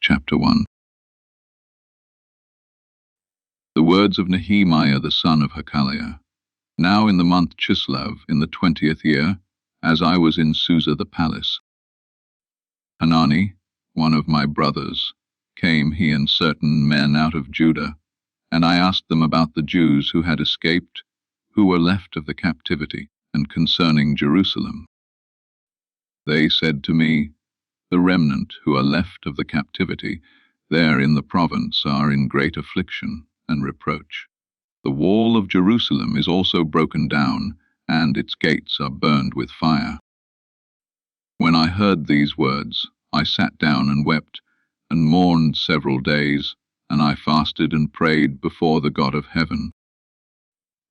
Chapter 1. The words of Nehemiah the son of Hakaliah. Now in the month Chislev, in the 20th year, as I was in Susa the palace, Hanani, one of my brothers, came, he and certain men out of Judah, and I asked them about the Jews who had escaped, who were left of the captivity, and concerning Jerusalem. They said to me, the remnant who are left of the captivity there in the province are in great affliction and reproach. The wall of Jerusalem is also broken down, and its gates are burned with fire. When I heard these words, I sat down and wept, and mourned several days, and I fasted and prayed before the God of heaven,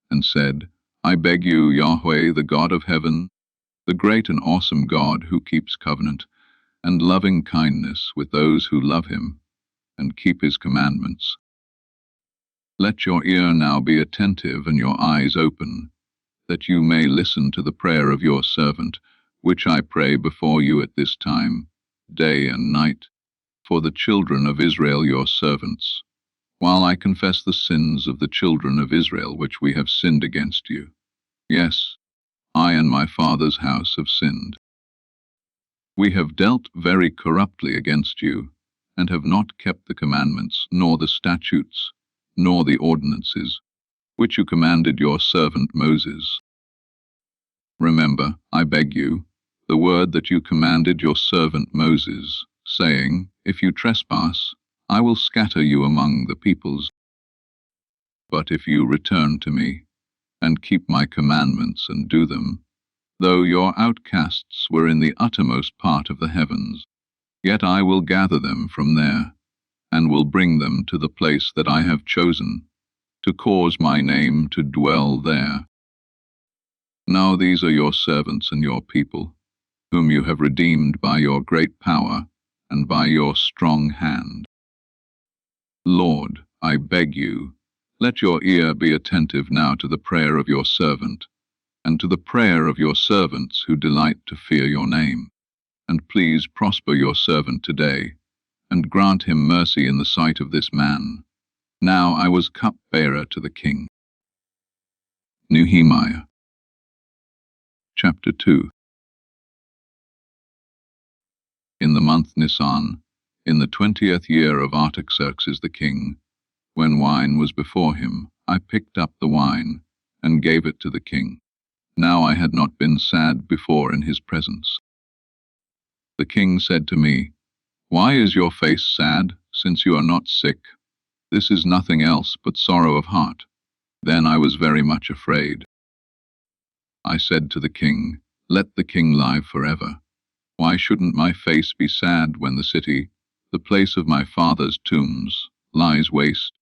and said, I beg you, Yahweh, the God of heaven, the great and awesome God who keeps covenant and loving kindness with those who love him and keep his commandments. Let your ear now be attentive and your eyes open, that you may listen to the prayer of your servant, which I pray before you at this time, day and night, for the children of Israel your servants, while I confess the sins of the children of Israel which we have sinned against you. Yes, I and my father's house have sinned. We have dealt very corruptly against you, and have not kept the commandments, nor the statutes, nor the ordinances, which you commanded your servant Moses. Remember, I beg you, the word that you commanded your servant Moses, saying, if you trespass, I will scatter you among the peoples. But if you return to me, and keep my commandments and do them, though your outcasts were in the uttermost part of the heavens, yet I will gather them from there, and will bring them to the place that I have chosen, to cause my name to dwell there. Now these are your servants and your people, whom you have redeemed by your great power and by your strong hand. Lord, I beg you, let your ear be attentive now to the prayer of your servant, and to the prayer of your servants who delight to fear your name. And please prosper your servant today, and grant him mercy in the sight of this man. Now I was cupbearer to the king. Nehemiah Chapter 2. In the month Nisan, in the 20th year of Artaxerxes the king, when wine was before him, I picked up the wine, and gave it to the king. Now I had not been sad before in his presence. The king said to me, Why is your face sad, since you are not sick? This is nothing else but sorrow of heart. Then I was very much afraid. I said to the king, Let the king live forever. Why shouldn't my face be sad when the city, the place of my father's tombs, lies waste,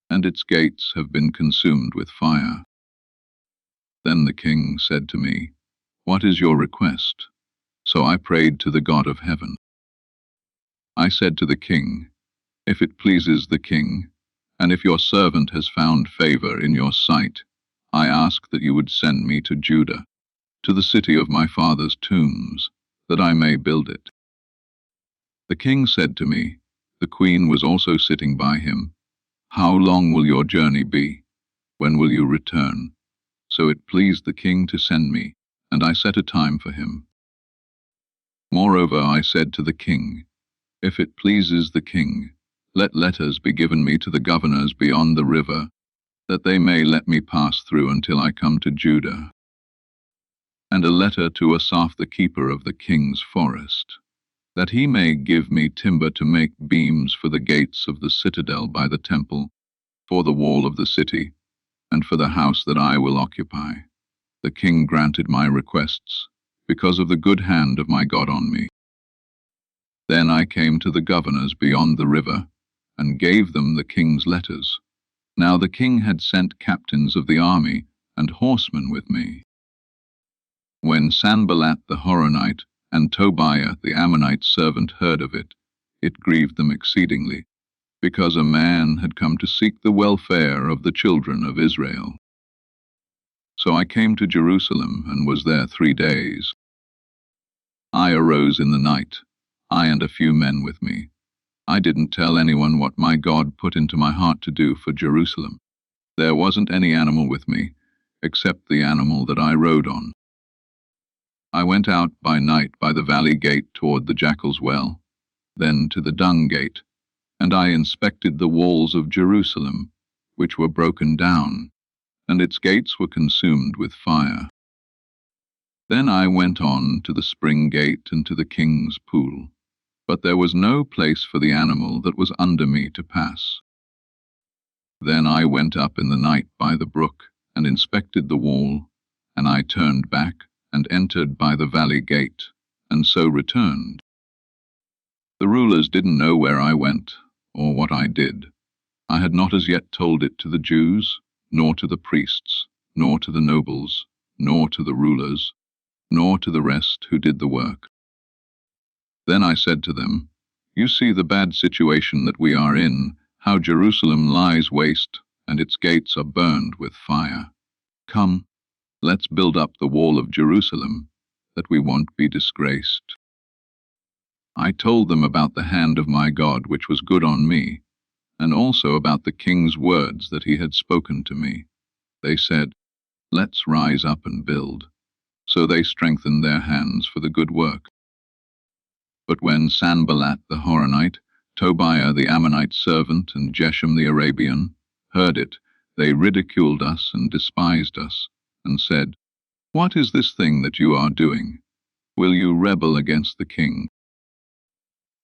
and its gates have been consumed with fire? Then the king said to me, What is your request? So I prayed to the God of heaven. I said to the king, If it pleases the king, and if your servant has found favor in your sight, I ask that you would send me to Judah, to the city of my father's tombs, that I may build it. The king said to me, the queen was also sitting by him, How long will your journey be? When will you return? So it pleased the king to send me, and I set a time for him. Moreover, I said to the king, If it pleases the king, let letters be given me to the governors beyond the river, that they may let me pass through until I come to Judah. And a letter to Asaph the keeper of the king's forest, that he may give me timber to make beams for the gates of the citadel by the temple, for the wall of the city, and for the house that I will occupy. The king granted my requests, because of the good hand of my God on me. Then I came to the governors beyond the river, and gave them the king's letters. Now the king had sent captains of the army and horsemen with me. When Sanballat the Horonite and Tobiah the Ammonite servant heard of it, it grieved them exceedingly, because a man had come to seek the welfare of the children of Israel. So I came to Jerusalem and was there 3 days. I arose in the night, I and a few men with me, I didn't tell anyone what my God put into my heart to do for Jerusalem. There wasn't any animal with me, except the animal that I rode on. I went out by night by the valley gate toward the jackal's well, then to the dung gate, and I inspected the walls of Jerusalem, which were broken down, and its gates were consumed with fire. Then I went on to the spring gate and to the king's pool, but there was no place for the animal that was under me to pass. Then I went up in the night by the brook and inspected the wall, and I turned back and entered by the valley gate, and so returned. The rulers didn't know where I went or what I did. I had not as yet told it to the Jews, nor to the priests, nor to the nobles, nor to the rulers, nor to the rest who did the work. Then I said to them, "You see the bad situation that we are in, how Jerusalem lies waste, and its gates are burned with fire. Come, let's build up the wall of Jerusalem, that we won't be disgraced." I told them about the hand of my God which was good on me, and also about the king's words that he had spoken to me. They said, "Let's rise up and build." So they strengthened their hands for the good work. But when Sanballat the Horonite, Tobiah the Ammonite servant, and Geshem the Arabian heard it, they ridiculed us and despised us, and said, "What is this thing that you are doing? Will you rebel against the king?"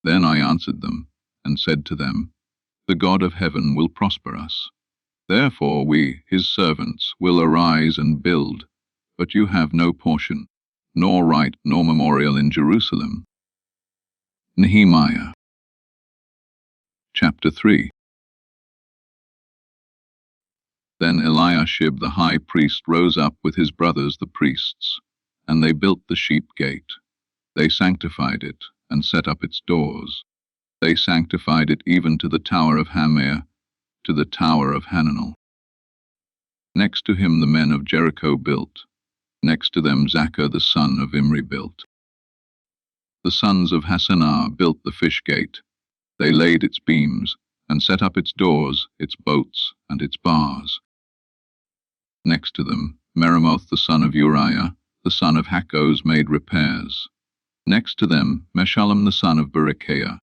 Then I answered them, and said to them, "The God of heaven will prosper us. Therefore we, his servants, will arise and build, but you have no portion, nor right, nor memorial in Jerusalem." Nehemiah Chapter 3. Then Eliashib the high priest rose up with his brothers the priests, and they built the sheep gate. They sanctified it, and set up its doors. They sanctified it even to the tower of Hamir, to the tower of Hananel. Next to him the men of Jericho built. Next to them Zaccur the son of Imri built. The sons of Hassenaah built the fish gate. They laid its beams, and set up its doors, its bolts, and its bars. Next to them Meremoth the son of Uriah, the son of Hakkoz, made repairs. Next to them Meshullam the son of Berechiah,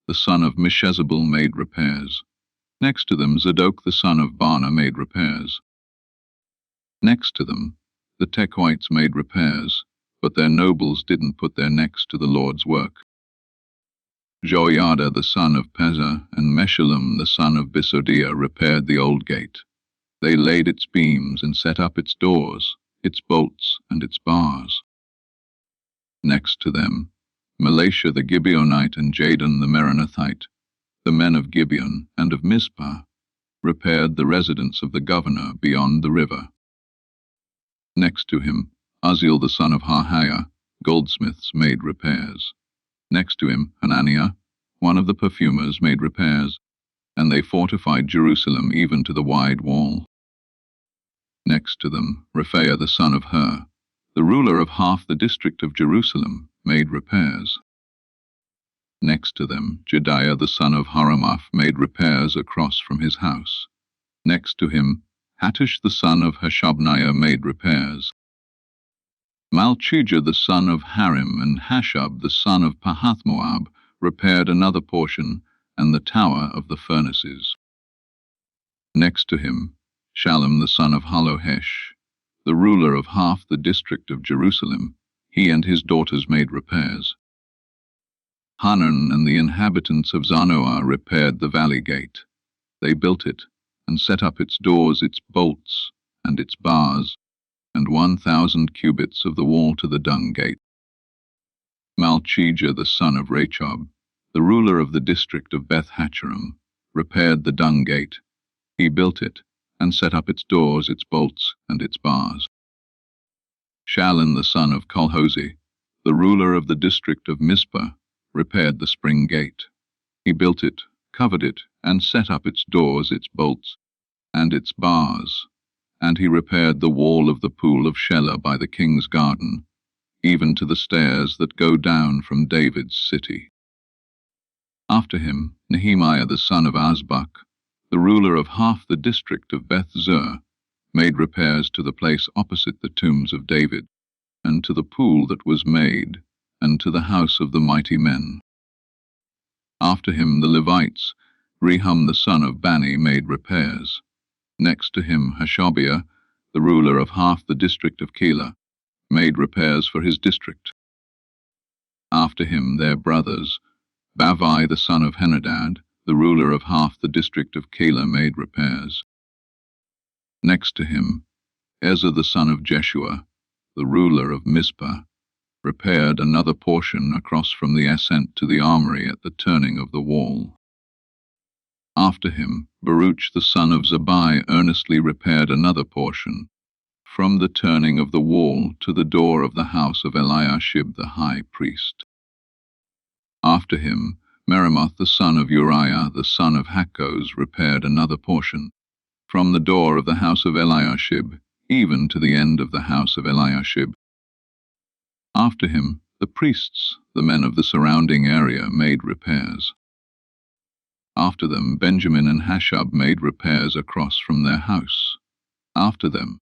the son of Meshezabel, made repairs. Next to them Zadok the son of Baana made repairs. Next to them the Tekoites made repairs, but their nobles didn't put their necks to the Lord's work. Joiada the son of Pezah and Meshullam the son of Bisodiah repaired the old gate. They laid its beams and set up its doors, its bolts, and its bars. Next to them Melashah the Gibeonite and Jadon the Meronothite, the men of Gibeon and of Mizpah, repaired the residence of the governor beyond the river. Next to him Uzziel the son of Harhaiah, goldsmiths, made repairs. Next to him Hananiah, one of the perfumers, made repairs, and they fortified Jerusalem even to the wide wall. Next to them Rephaiah the son of Hur, the ruler of half the district of Jerusalem, made repairs. Next to them Jedaiah the son of Haramath made repairs across from his house. Next to him Hattush the son of Hashabniah made repairs. Malchijah the son of Harim and Hashub the son of Pahathmoab repaired another portion, and the tower of the furnaces. Next to him Shallum the son of Halohesh, the ruler of half the district of Jerusalem, he and his daughters made repairs. Hanan and the inhabitants of Zanoah repaired the valley gate. They built it, and set up its doors, its bolts, and its bars, and 1,000 cubits of the wall to the dung gate. Malchijah the son of Rechob, the ruler of the district of Beth-Hacherem, repaired the dung gate. He built it, and set up its doors, its bolts, and its bars. Shallun the son of Kolhoze, the ruler of the district of Mizpah, repaired the spring gate. He built it, covered it, and set up its doors, its bolts, and its bars. And he repaired the wall of the pool of Shelah by the king's garden, even to the stairs that go down from David's city. After After him, Nehemiah the son of Azbuk, the ruler of half the district of Beth-zur, made repairs to the place opposite the tombs of David, and to the pool that was made, and to the house of the mighty men. After him the Levites, Rehum the son of Bani, made repairs. Next to him Hashabiah, the ruler of half the district of Keilah, made repairs for his district. After him their brothers, Bavai the son of Henadad, the ruler of half the district of Keilah, made repairs. Next to him, Ezra the son of Jeshua, the ruler of Mizpah, repaired another portion across from the ascent to the armory at the turning of the wall. After him, Baruch the son of Zabbai earnestly repaired another portion, from the turning of the wall to the door of the house of Eliashib the high priest. After him, Meremoth the son of Uriah the son of Hakkoz repaired another portion, from the door of the house of Eliashib, even to the end of the house of Eliashib. After him, the priests, the men of the surrounding area, made repairs. After them, Benjamin and Hashab made repairs across from their house. After them,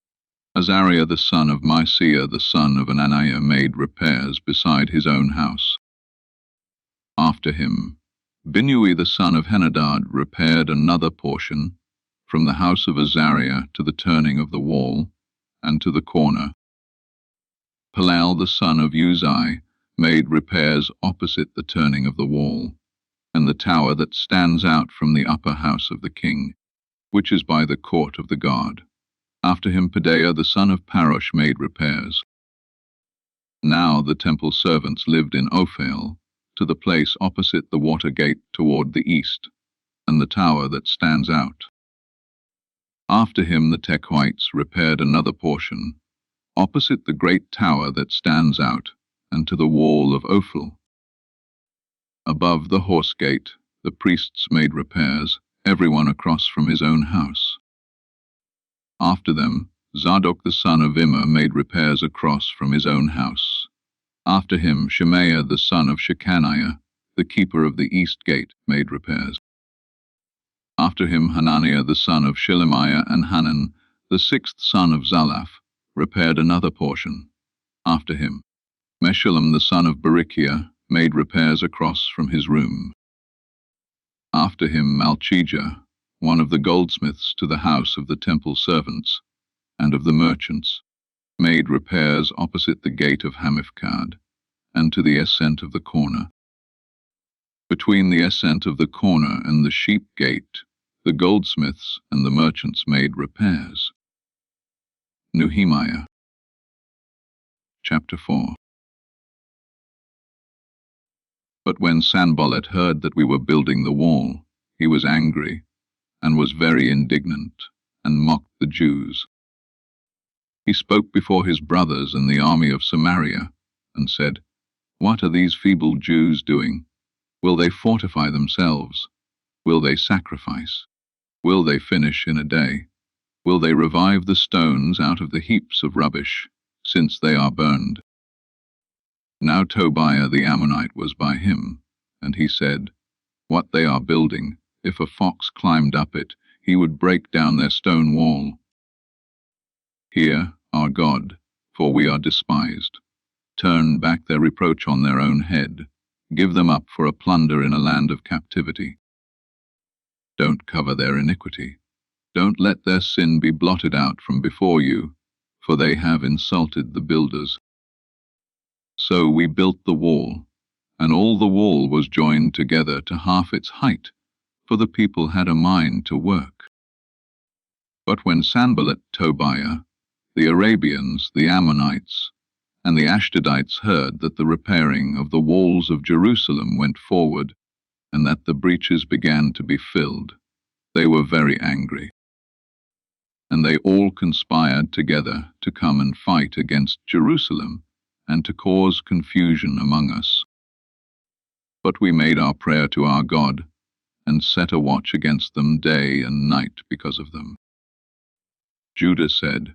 Azariah the son of Maaseiah the son of Ananiah made repairs beside his own house. After him, Binnui the son of Henadad repaired another portion, from the house of Azariah to the turning of the wall, and to the corner. Palal the son of Uzai made repairs opposite the turning of the wall, and the tower that stands out from the upper house of the king, which is by the court of the guard. After him Pedaiah the son of Parosh made repairs. Now the temple servants lived in Ophel, to the place opposite the water gate toward the east, and the tower that stands out. After him the Tekoites repaired another portion, opposite the great tower that stands out, and to the wall of Ophel. Above the horse gate, the priests made repairs, everyone across from his own house. After them, Zadok the son of Immer made repairs across from his own house. After him, Shemaiah the son of Shechaniah, the keeper of the east gate, made repairs. After him, Hananiah the son of Shelemiah and Hanan, the sixth son of Zalaph, repaired another portion. After him, Meshullam the son of Berechiah made repairs across from his room. After him, Malchijah, one of the goldsmiths to the house of the temple servants and of the merchants, made repairs opposite the gate of Hamifkad, and to the ascent of the corner. Between the ascent of the corner and the sheep gate, the goldsmiths and the merchants made repairs. Nehemiah Chapter 4. But when Sanballat heard that we were building the wall, he was angry, and was very indignant, and mocked the Jews. He spoke before his brothers and the army of Samaria, and said, "What are these feeble Jews doing? Will they fortify themselves? Will they sacrifice? Will they finish in a day? Will they revive the stones out of the heaps of rubbish, since they are burned?" Now Tobiah the Ammonite was by him, and he said, "What they are building, if a fox climbed up it, he would break down their stone wall. Hear, our God, for we are despised. Turn back their reproach on their own head. Give them up for a plunder in a land of captivity. Don't cover their iniquity. Don't let their sin be blotted out from before you, for they have insulted the builders." So we built the wall, and all the wall was joined together to half its height, for the people had a mind to work. But when Sanballat, Tobiah, the Arabians, the Ammonites, and the Ashdodites heard that the repairing of the walls of Jerusalem went forward, and that the breaches began to be filled, they were very angry. And they all conspired together to come and fight against Jerusalem, and to cause confusion among us. But we made our prayer to our God, and set a watch against them day and night because of them. Judah said,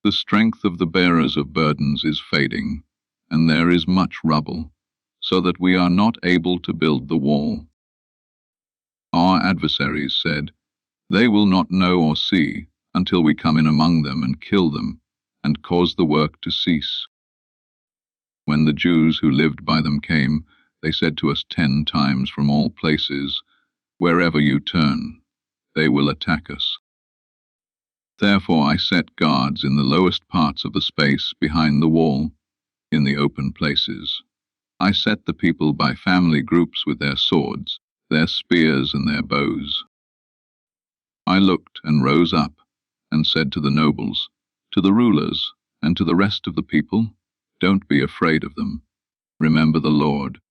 "The strength of the bearers of burdens is fading, and there is much rubble, so that we are not able to build the wall." Our adversaries said, "They will not know or see until we come in among them and kill them, and cause the work to cease." When the Jews who lived by them came, they said to us 10 times from all places, "Wherever you turn, they will attack us." Therefore I set guards in the lowest parts of the space behind the wall, in the open places. I set the people by family groups with their swords, their spears and their bows. I looked and rose up, and said to the nobles, to the rulers, and to the rest of the people, "Don't be afraid of them. Remember the Lord,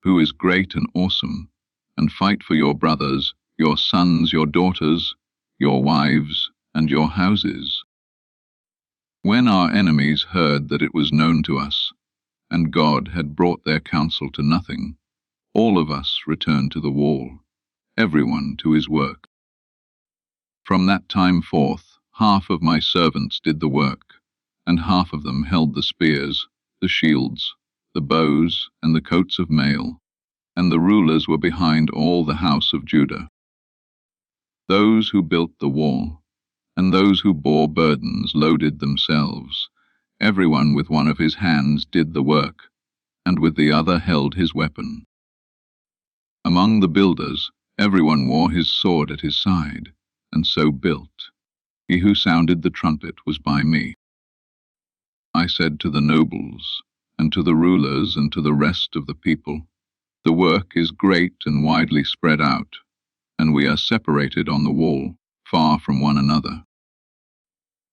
who is great and awesome, and fight for your brothers, your sons, your daughters, your wives, and your houses." When our enemies heard that it was known to us, and God had brought their counsel to nothing, all of us returned to the wall, everyone to his work. From that time forth, half of my servants did the work, and half of them held the spears, the shields, the bows, and the coats of mail, and the rulers were behind all the house of Judah. Those who built the wall, and those who bore burdens loaded themselves. Everyone with one of his hands did the work, and with the other held his weapon. Among the builders, everyone wore his sword at his side, and so built. He who sounded the trumpet was by me. I said to the nobles, and to the rulers, and to the rest of the people, "The work is great and widely spread out, and we are separated on the wall, far from one another.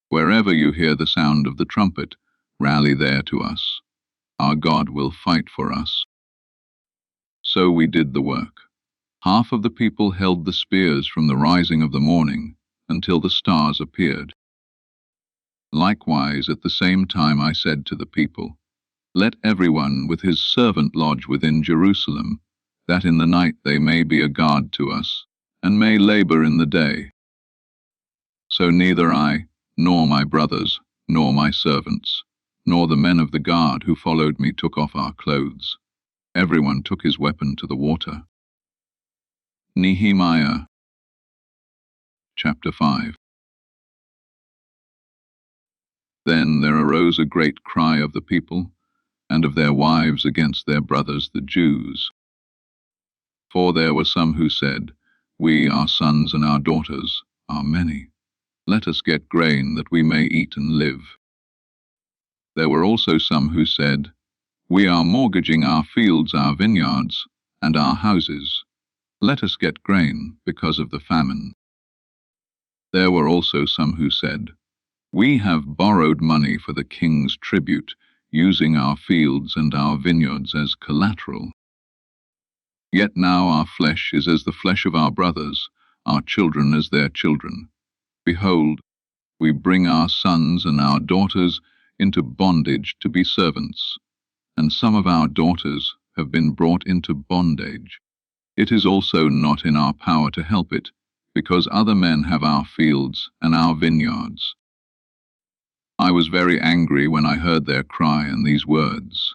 Wherever you hear the sound of the trumpet, rally there to us. Our God will fight for us." So we did the work. Half of the people held the spears from the rising of the morning until the stars appeared. Likewise, at the same time I said to the people, "Let everyone with his servant lodge within Jerusalem, that in the night they may be a guard to us, and may labor in the day." So neither I, nor my brothers, nor my servants, nor the men of the guard who followed me took off our clothes. Everyone took his weapon to the water. Nehemiah Chapter 5. Then there arose a great cry of the people, and of their wives against their brothers the Jews. For there were some who said, "We, our sons and our daughters, are many. Let us get grain that we may eat and live." There were also some who said, "We are mortgaging our fields, our vineyards, and our houses. Let us get grain because of the famine." There were also some who said, "We have borrowed money for the king's tribute, using our fields and our vineyards as collateral. Yet now our flesh is as the flesh of our brothers, our children as their children. Behold, we bring our sons and our daughters into bondage to be servants, and some of our daughters have been brought into bondage. It is also not in our power to help it, because other men have our fields and our vineyards." I was very angry when I heard their cry and these words.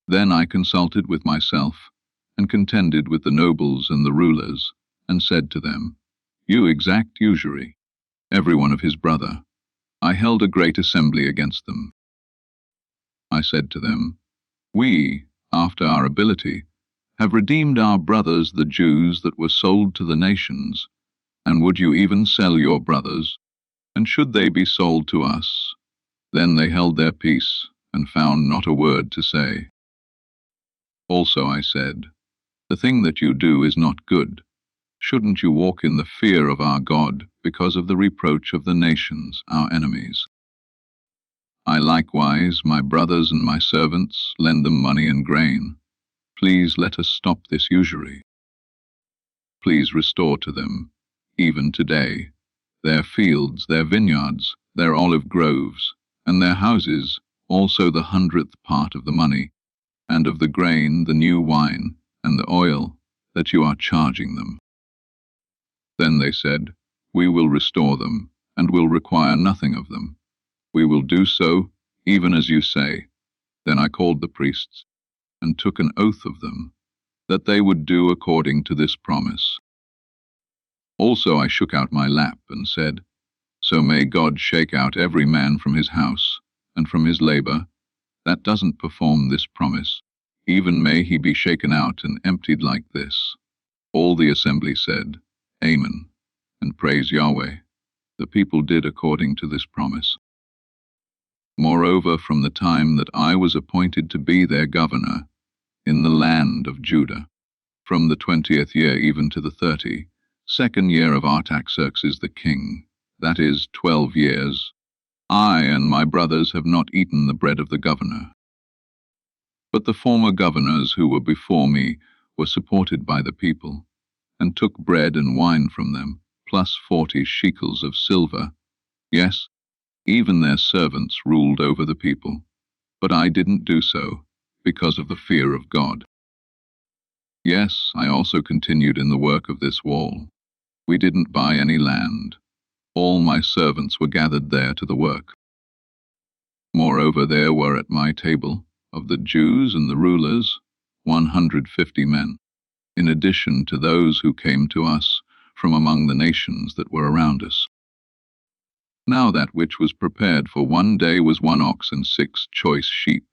Then I consulted with myself, and contended with the nobles and the rulers, and said to them, "You exact usury, every one of his brother." I held a great assembly against them. I said to them, "We, after our ability, have redeemed our brothers the Jews that were sold to the nations, and would you even sell your brothers? And should they be sold to us?" Then they held their peace, and found not a word to say. Also I said, "The thing that you do is not good. Shouldn't you walk in the fear of our God because of the reproach of the nations, our enemies?" I likewise, my brothers and my servants, lend them money and grain. Please let us stop this usury. Please restore to them, even today, their fields, their vineyards, their olive groves, and their houses, also the 100th part of the money, and of the grain, the new wine, and the oil, that you are charging them." Then they said, "We will restore them, and will require nothing of them. We will do so, even as you say." Then I called the priests, and took an oath of them, that they would do according to this promise. Also I shook out my lap and said, So may God shake out every man from his house and from his labor that doesn't perform this promise. Even may he be shaken out and emptied like this. All the assembly said, Amen, and praise Yahweh. The people did according to this promise. Moreover, from the time that I was appointed to be their governor in the land of Judah, from the 20th year even to the 32nd year of Artaxerxes the king, that is 12 years, I and my brothers have not eaten the bread of the governor. But the former governors who were before me were supported by the people, and took bread and wine from them, plus 40 shekels of silver. Yes, even their servants ruled over the people. But I didn't do so, because of the fear of God. Yes, I also continued in the work of this wall. We didn't buy any land. All my servants were gathered there to the work. Moreover, there were at my table, of the Jews and the rulers, 150 men, in addition to those who came to us from among the nations that were around us. Now that which was prepared for one day was 1 ox and 6 choice sheep.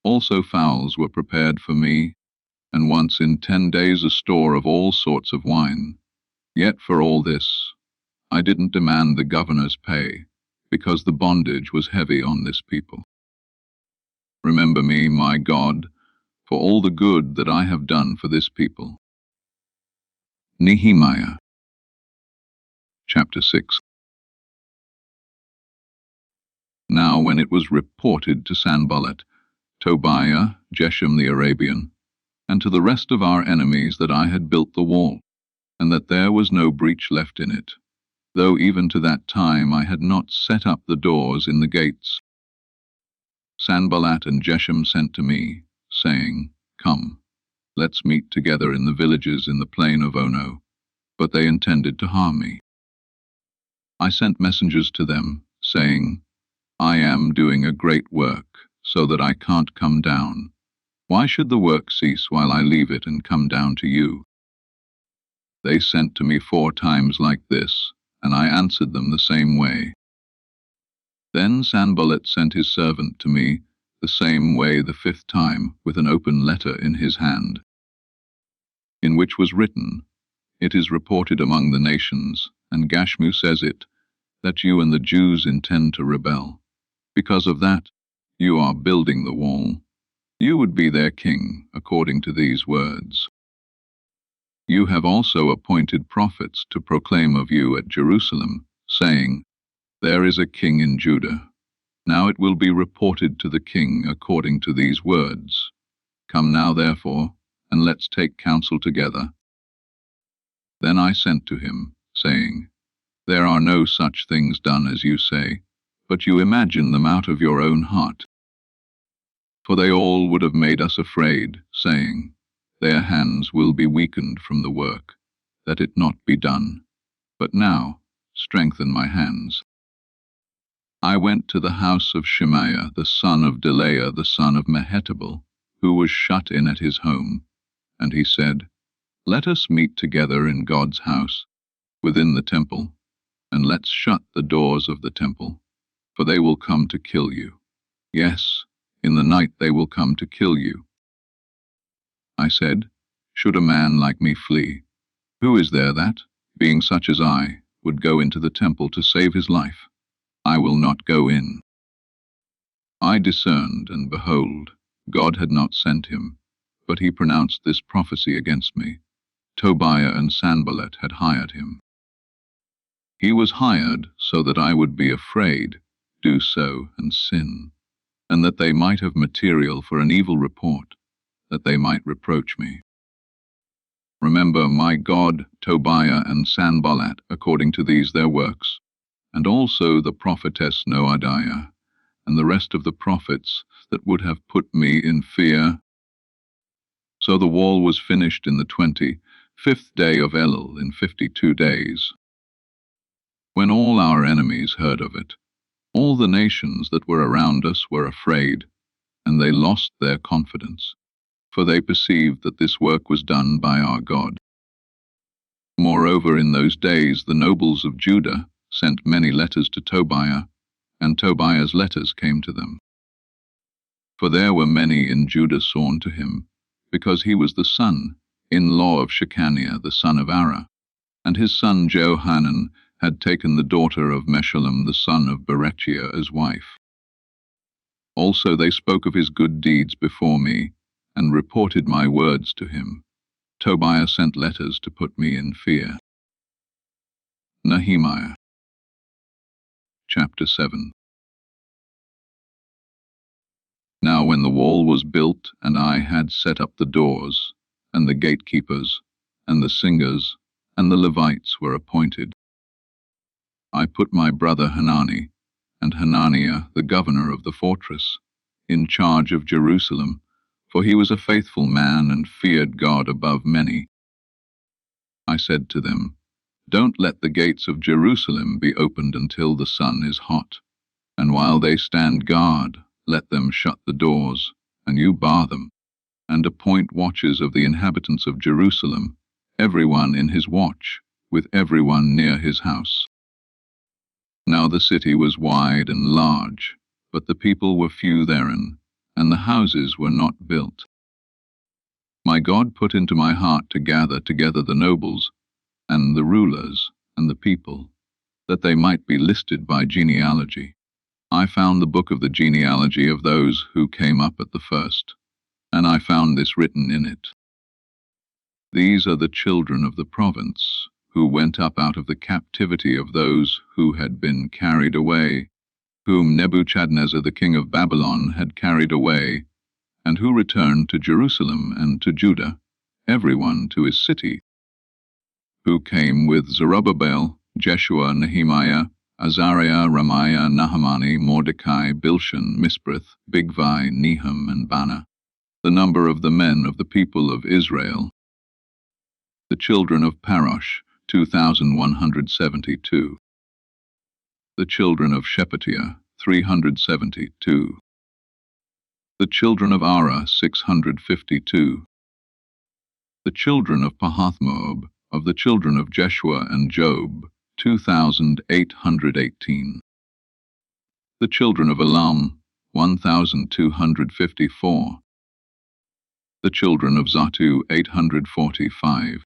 Also fowls were prepared for me, and once in 10 days a store of all sorts of wine. Yet for all this, I didn't demand the governor's pay, because the bondage was heavy on this people. Remember me, my God, for all the good that I have done for this people. Nehemiah Chapter 6. Now when it was reported to Sanballat, Tobiah, Geshem the Arabian, and to the rest of our enemies that I had built the wall, and that there was no breach left in it, though even to that time I had not set up the doors in the gates, Sanballat and Geshem sent to me, saying, Come, let's meet together in the villages in the plain of Ono. But they intended to harm me. I sent messengers to them, saying, I am doing a great work, so that I can't come down. Why should the work cease while I leave it and come down to you? They sent to me 4 times like this, and I answered them the same way. Then Sanballat sent his servant to me the same way the 5th time, with an open letter in his hand, in which was written, It is reported among the nations, and Gashmu says it, that you and the Jews intend to rebel. Because of that, you are building the wall. You would be their king, according to these words. You have also appointed prophets to proclaim of you at Jerusalem, saying, There is a king in Judah. Now it will be reported to the king according to these words. Come now, therefore, and let's take counsel together. Then I sent to him, saying, There are no such things done as you say, but you imagine them out of your own heart. For they all would have made us afraid, saying, Their hands will be weakened from the work, that it not be done. But now, strengthen my hands. I went to the house of Shemaiah, the son of Delaiah, the son of Mehetabel, who was shut in at his home, and he said, Let us meet together in God's house, within the temple, and let's shut the doors of the temple, for they will come to kill you. Yes, in the night they will come to kill you. I said, Should a man like me flee? Who is there that, being such as I, would go into the temple to save his life? I will not go in. I discerned, and behold, God had not sent him, but he pronounced this prophecy against me. Tobiah and Sanballat had hired him. He was hired so that I would be afraid, do so, and sin, and that they might have material for an evil report, that they might reproach me. Remember, my God, Tobiah and Sanballat, according to these their works, and also the prophetess Noadiah, and the rest of the prophets that would have put me in fear. So the wall was finished in the 25th day of Elul, in 52 days. When all our enemies heard of it, all the nations that were around us were afraid, and they lost their confidence, for they perceived that this work was done by our God. Moreover, in those days the nobles of Judah sent many letters to Tobiah, and Tobiah's letters came to them. For there were many in Judah sworn to him, because he was the son-in-law of Shechaniah the son of Ara, and his son Johanan had taken the daughter of Meshullam the son of Berechiah as wife. Also they spoke of his good deeds before me, and reported my words to him. Tobiah sent letters to put me in fear. Nehemiah Chapter 7. Now when the wall was built, and I had set up the doors, and the gatekeepers, and the singers, and the Levites were appointed, I put my brother Hanani, and Hananiah the governor of the fortress, in charge of Jerusalem, for he was a faithful man and feared God above many. I said to them, Don't let the gates of Jerusalem be opened until the sun is hot, and while they stand guard, let them shut the doors, and you bar them, and appoint watches of the inhabitants of Jerusalem, everyone in his watch, with everyone near his house. Now the city was wide and large, but the people were few therein, and the houses were not built. My God put into my heart to gather together the nobles, and the rulers, and the people, that they might be listed by genealogy. I found the book of the genealogy of those who came up at the first, and I found this written in it. These are the children of the province, who went up out of the captivity of those who had been carried away, whom Nebuchadnezzar the king of Babylon had carried away, and who returned to Jerusalem and to Judah, everyone to his city, who came with Zerubbabel, Jeshua, Nehemiah, Azariah, Ramiah, Nahamani, Mordecai, Bilshan, Misbrith, Bigvai, Nehum, and Bana, the number of the men of the people of Israel. The children of Parosh, 2,172. The children of Shephatiah, 372. The children of Ara, 652. The children of Pahathmoab, of the children of Jeshua and Job, 2,818. The children of Elam, 1,254. The children of Zatu, 845.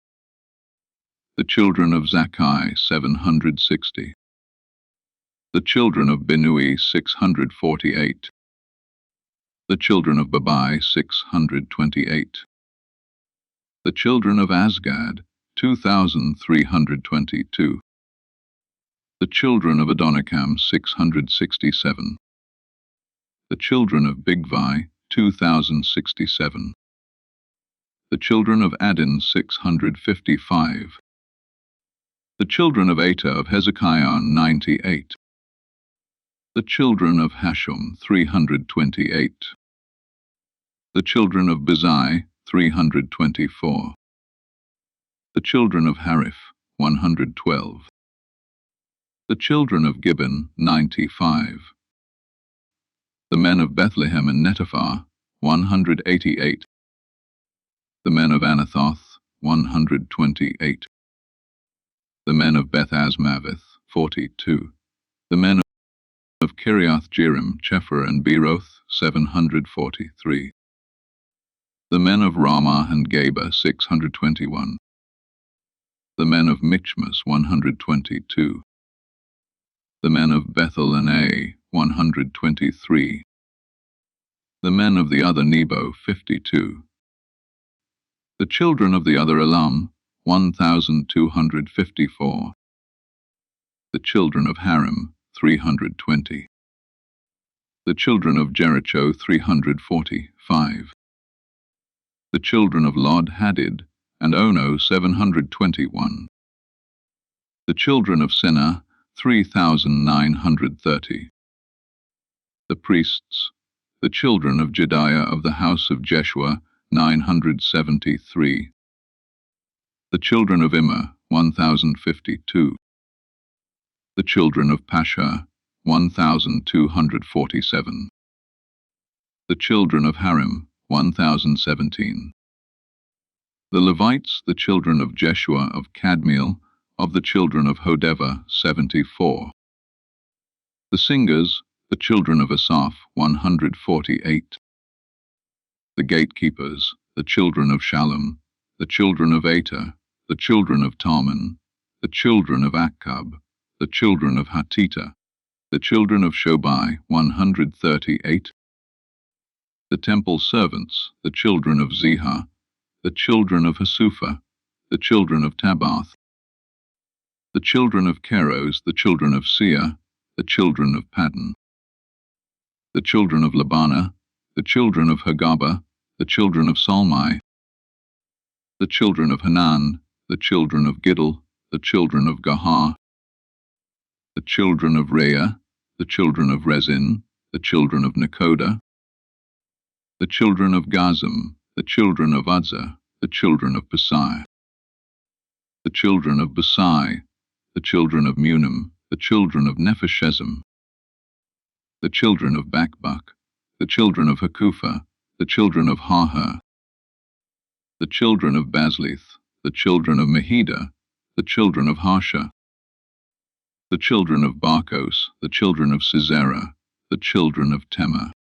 The children of Zakkai, 760. The children of Binui, 648. The children of Babai, 628. The children of Azgad, 2,322. The children of Adonikam, 667. The children of Bigvai, 2,067. The children of Adin, 655. The children of Eta of Hezekiah, 98. The children of Hashum, 328. The children of Bezai, 324. The children of Hariph, 112. The children of Gibbon, 95. The men of Bethlehem and Netophath, 188. The men of Anathoth, 128. The men of Beth Asmaveth, 42. The men of Kiriath Jearim, Chephar, and Beeroth, 743. The men of Ramah and Geba, 621. The men of Michmas, 122. The men of Bethel and Ai, 123. The men of the other Nebo, 52. The children of the other Elam, 1,254. The children of Harim, 320. The children of Jericho, 345. The children of Lod Hadid and Ono, 721. The children of Senah, 3,930. The priests, the children of Jediah of the house of Jeshua, 973. The children of Immer, 1,052. The children of Pasha, 1,247. The children of Harim, 1,017. The Levites, the children of Jeshua of Kadmiel, of the children of Hodeva, 74. The singers, the children of Asaph, 148. The gatekeepers, the children of Shallum, the children of Ater, the children of Talmon, the children of Akkub, the children of Hatita, the children of Shobai, 138. The temple servants, the children of Zihah, the children of Hasupha, the children of Tabath, the children of Keros, the children of Seah, the children of Paddan, the children of Labana, the children of Hagaba, the children of Salmai, the children of Hanan, the children of Giddel, the children of Gahar, the children of Reah, the children of Rezin, the children of Nekoda, the children of Gazam, the children of Uzzah, the children of Pasai, the children of Basai, the children of Munim, the children of Nepheshezim, the children of Bakbuk, the children of Hakupha, the children of Harhur, the children of Baslith, the children of Mehida, the children of Harsha, the children of Barkos, the children of Sisera, the children of Tema,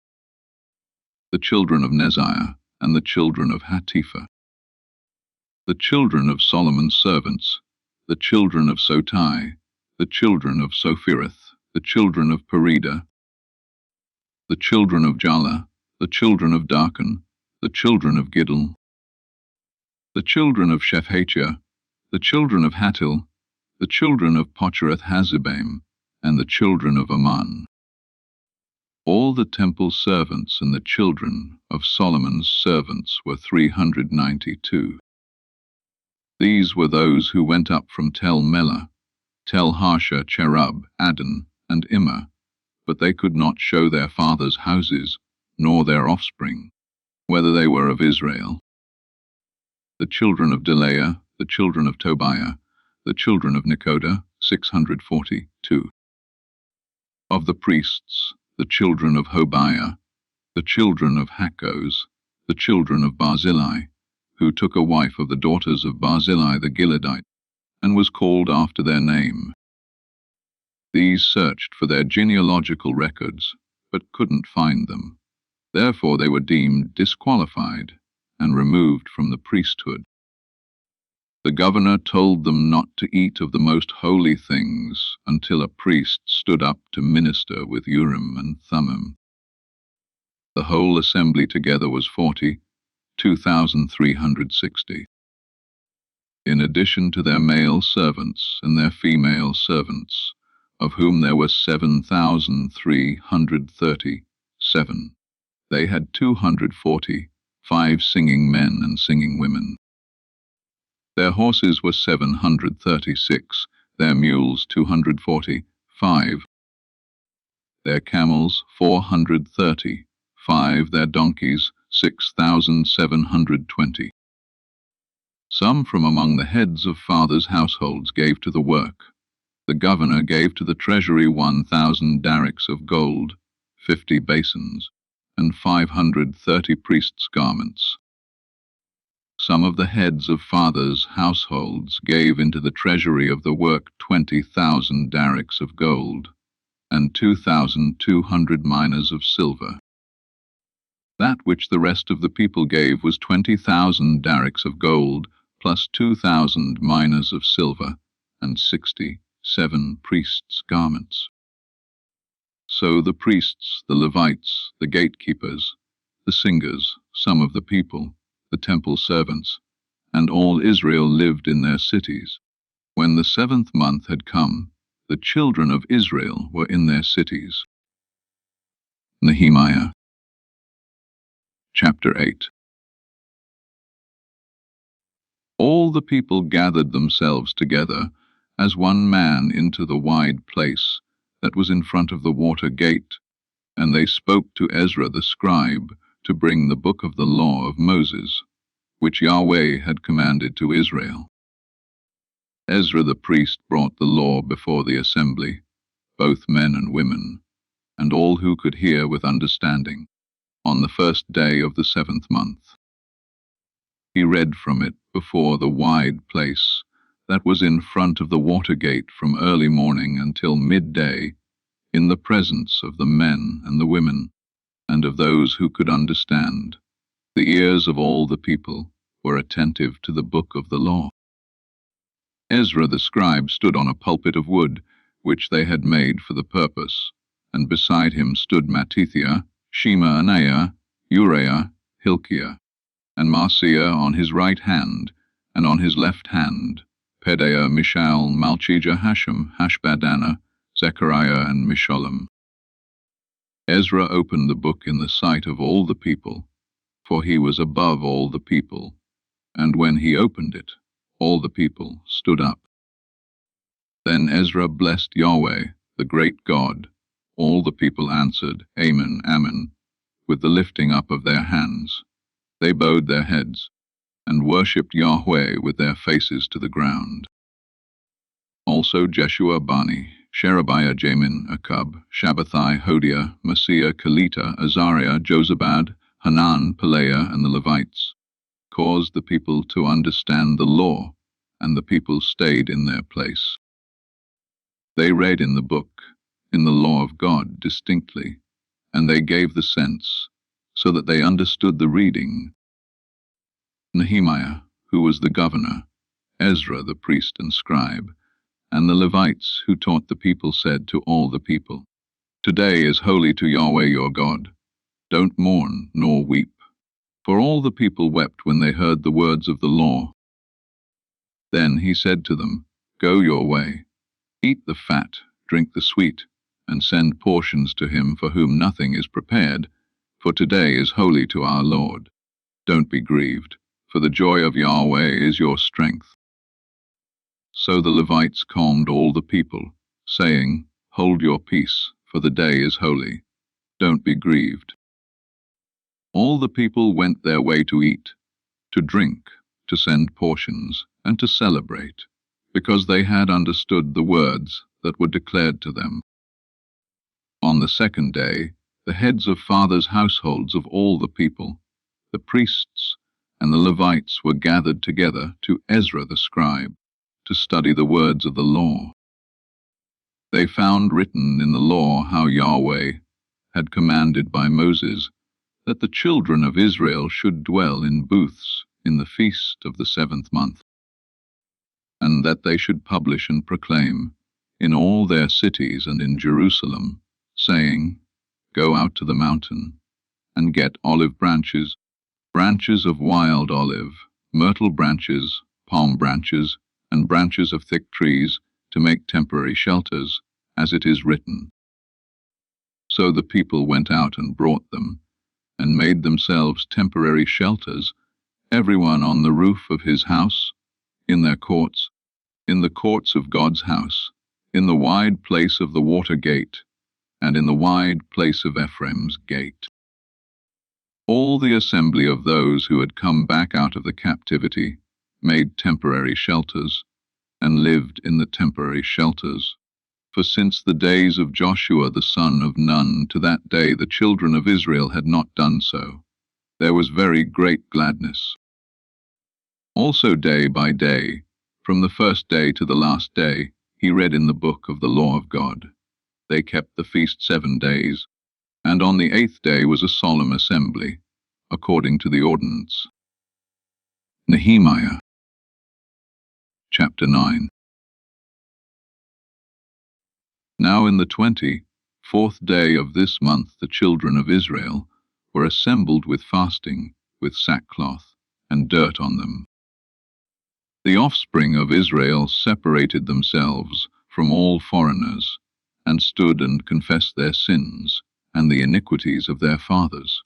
the children of Neziah, and the children of Hatipha, the children of Solomon's servants, the children of Sotai, the children of Sophireth, the children of Perida, the children of Jala, the children of Darkon, the children of Giddel, the children of Shephatiah, the children of Hattil, the children of Pochereth Hazzebaim, and the children of Ammon. All the temple servants and the children of Solomon's servants were 392. These were those who went up from Tel Melah, Tel Harsha, Cherub, Addan, and Immer, but they could not show their fathers' houses, nor their offspring, whether they were of Israel. The children of Delaiah, the children of Tobiah, the children of Nekoda, 642. Of the priests, the children of Hobiah, the children of Hakkos, the children of Barzillai, who took a wife of the daughters of Barzillai the Gileadite, and was called after their name. These searched for their genealogical records, but couldn't find them. Therefore they were deemed disqualified and removed from the priesthood. The governor told them not to eat of the most holy things until a priest stood up to minister with Urim and Thummim. The whole assembly together was 2,360. In addition to their male servants and their female servants, of whom there were 7,337, they had 245 singing men and singing women. Their horses were 736, their mules 245, their camels 435, their donkeys 6,720. Some from among the heads of fathers' households gave to the work. The governor gave to the treasury 1,000 darics of gold, 50 basins, and 530 priests' garments. Some of the heads of fathers' households gave into the treasury of the work 20,000 darics of gold, and 2,200 minas of silver. That which the rest of the people gave was 20,000 darics of gold, plus 2,000 minas of silver, and 67 priests' garments. So the priests, the Levites, the gatekeepers, the singers, some of the people, the temple servants, and all Israel lived in their cities. When the 7th month had come, the children of Israel were in their cities. Nehemiah Chapter 8. All the people gathered themselves together as one man into the wide place that was in front of the water gate, and they spoke to Ezra the scribe to bring the book of the law of Moses, which Yahweh had commanded to Israel. Ezra the priest brought the law before the assembly, both men and women, and all who could hear with understanding, on the first day of the 7th month. He read from it before the wide place that was in front of the water gate from early morning until midday, in the presence of the men and the women, and of those who could understand. The ears of all the people were attentive to the book of the law. Ezra the scribe stood on a pulpit of wood, which they had made for the purpose, and beside him stood Mattithiah, Shema, Uriah, Hilkiah, and Marciah on his right hand, and on his left hand, Pedaiah, Mishael, Malchijah, Hashem, Hashbaddanah, Zechariah, and Meshullam. Ezra opened the book in the sight of all the people, for he was above all the people, and when he opened it, all the people stood up. Then Ezra blessed Yahweh, the great God. All the people answered, Amen, Amen, with the lifting up of their hands. They bowed their heads, and worshipped Yahweh with their faces to the ground. Also Jeshua, Bani, Sherebiah, Jamin, Akub, Shabbathai, Hodiah, Maaseiah, Kelita, Azariah, Jozabad, Hanan, Pelaiah, and the Levites caused the people to understand the law, and the people stayed in their place. They read in the book, in the law of God distinctly, and they gave the sense, so that they understood the reading. Nehemiah, who was the governor, Ezra the priest and scribe, and the Levites who taught the people said to all the people, Today is holy to Yahweh your God. Don't mourn nor weep. For all the people wept when they heard the words of the law. Then he said to them, Go your way, eat the fat, drink the sweet, and send portions to him for whom nothing is prepared, for today is holy to our Lord. Don't be grieved, for the joy of Yahweh is your strength. So the Levites calmed all the people, saying, Hold your peace, for the day is holy. Don't be grieved. All the people went their way to eat, to drink, to send portions, and to celebrate, because they had understood the words that were declared to them. On the second day, the heads of fathers' households of all the people, the priests and the Levites were gathered together to Ezra the scribe, to study the words of the law. They found written in the law how Yahweh had commanded by Moses that the children of Israel should dwell in booths in the feast of the 7th month, and that they should publish and proclaim in all their cities and in Jerusalem, saying, Go out to the mountain, and get olive branches, branches of wild olive, myrtle branches, palm branches, and branches of thick trees, to make temporary shelters, as it is written. So the people went out and brought them, and made themselves temporary shelters, everyone on the roof of his house, in their courts, in the courts of God's house, in the wide place of the water gate, and in the wide place of Ephraim's gate. All the assembly of those who had come back out of the captivity made temporary shelters, and lived in the temporary shelters. For since the days of Joshua the son of Nun to that day the children of Israel had not done so. There was very great gladness. Also day by day, from the first day to the last day, he read in the book of the law of God. They kept the feast 7 days, and on the 8th day was a solemn assembly, according to the ordinance. Nehemiah Chapter 9. Now in the 24th day of this month the children of Israel were assembled with fasting, with sackcloth, and dirt on them. The offspring of Israel separated themselves from all foreigners, and stood and confessed their sins, and the iniquities of their fathers.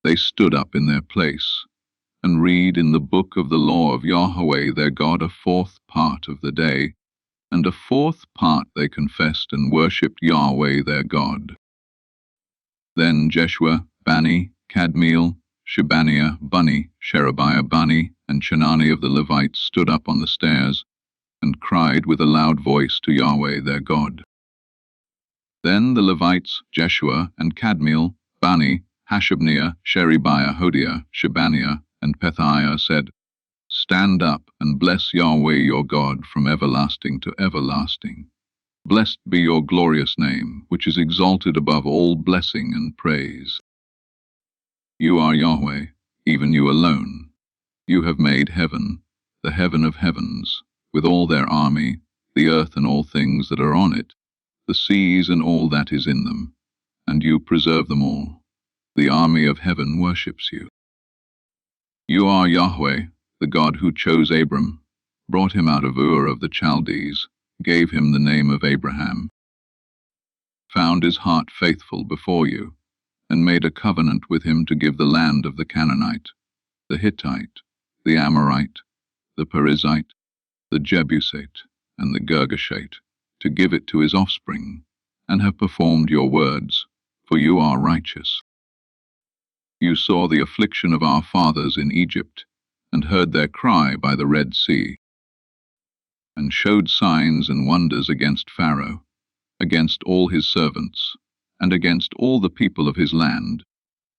They stood up in their place, and read in the book of the law of Yahweh their God 1/4 part of the day, and 1/4 part they confessed and worshipped Yahweh their God. Then Jeshua, Bani, Kadmiel, Shebaniah, Bunni, Sherebiah, Bani, and Chenani of the Levites stood up on the stairs, and cried with a loud voice to Yahweh their God. Then the Levites, Jeshua, and Kadmiel, Bani, Hashabniah, Sherebiah, Hodiah, Shebaniah, and Pethiah said, Stand up and bless Yahweh your God from everlasting to everlasting. Blessed be your glorious name, which is exalted above all blessing and praise. You are Yahweh, even you alone. You have made heaven, the heaven of heavens, with all their army, the earth and all things that are on it, the seas and all that is in them, and you preserve them all. The army of heaven worships you. You are Yahweh, the God who chose Abram, brought him out of Ur of the Chaldees, gave him the name of Abraham, found his heart faithful before you, and made a covenant with him to give the land of the Canaanite, the Hittite, the Amorite, the Perizzite, the Jebusite, and the Girgashite, to give it to his offspring, and have performed your words, for you are righteous. You saw the affliction of our fathers in Egypt, and heard their cry by the Red Sea, and showed signs and wonders against Pharaoh, against all his servants, and against all the people of his land,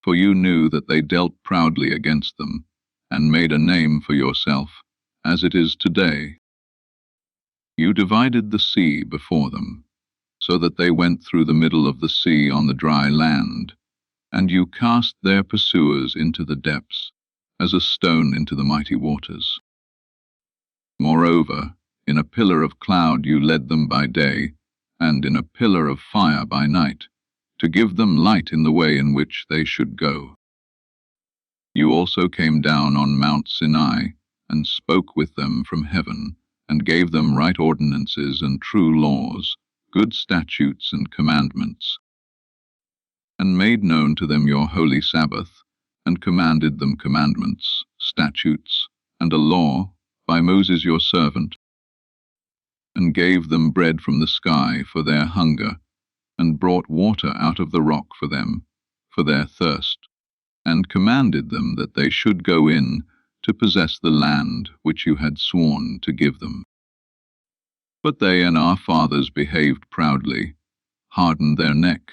for you knew that they dealt proudly against them, and made a name for yourself, as it is today. You divided the sea before them, so that they went through the middle of the sea on the dry land, and you cast their pursuers into the depths, as a stone into the mighty waters. Moreover, in a pillar of cloud you led them by day, and in a pillar of fire by night, to give them light in the way in which they should go. You also came down on Mount Sinai, and spoke with them from heaven, and gave them right ordinances and true laws, good statutes and commandments, and made known to them your holy Sabbath, and commanded them commandments, statutes, and a law, by Moses your servant, and gave them bread from the sky for their hunger, and brought water out of the rock for them, for their thirst, and commanded them that they should go in to possess the land which you had sworn to give them. But they and our fathers behaved proudly, hardened their neck,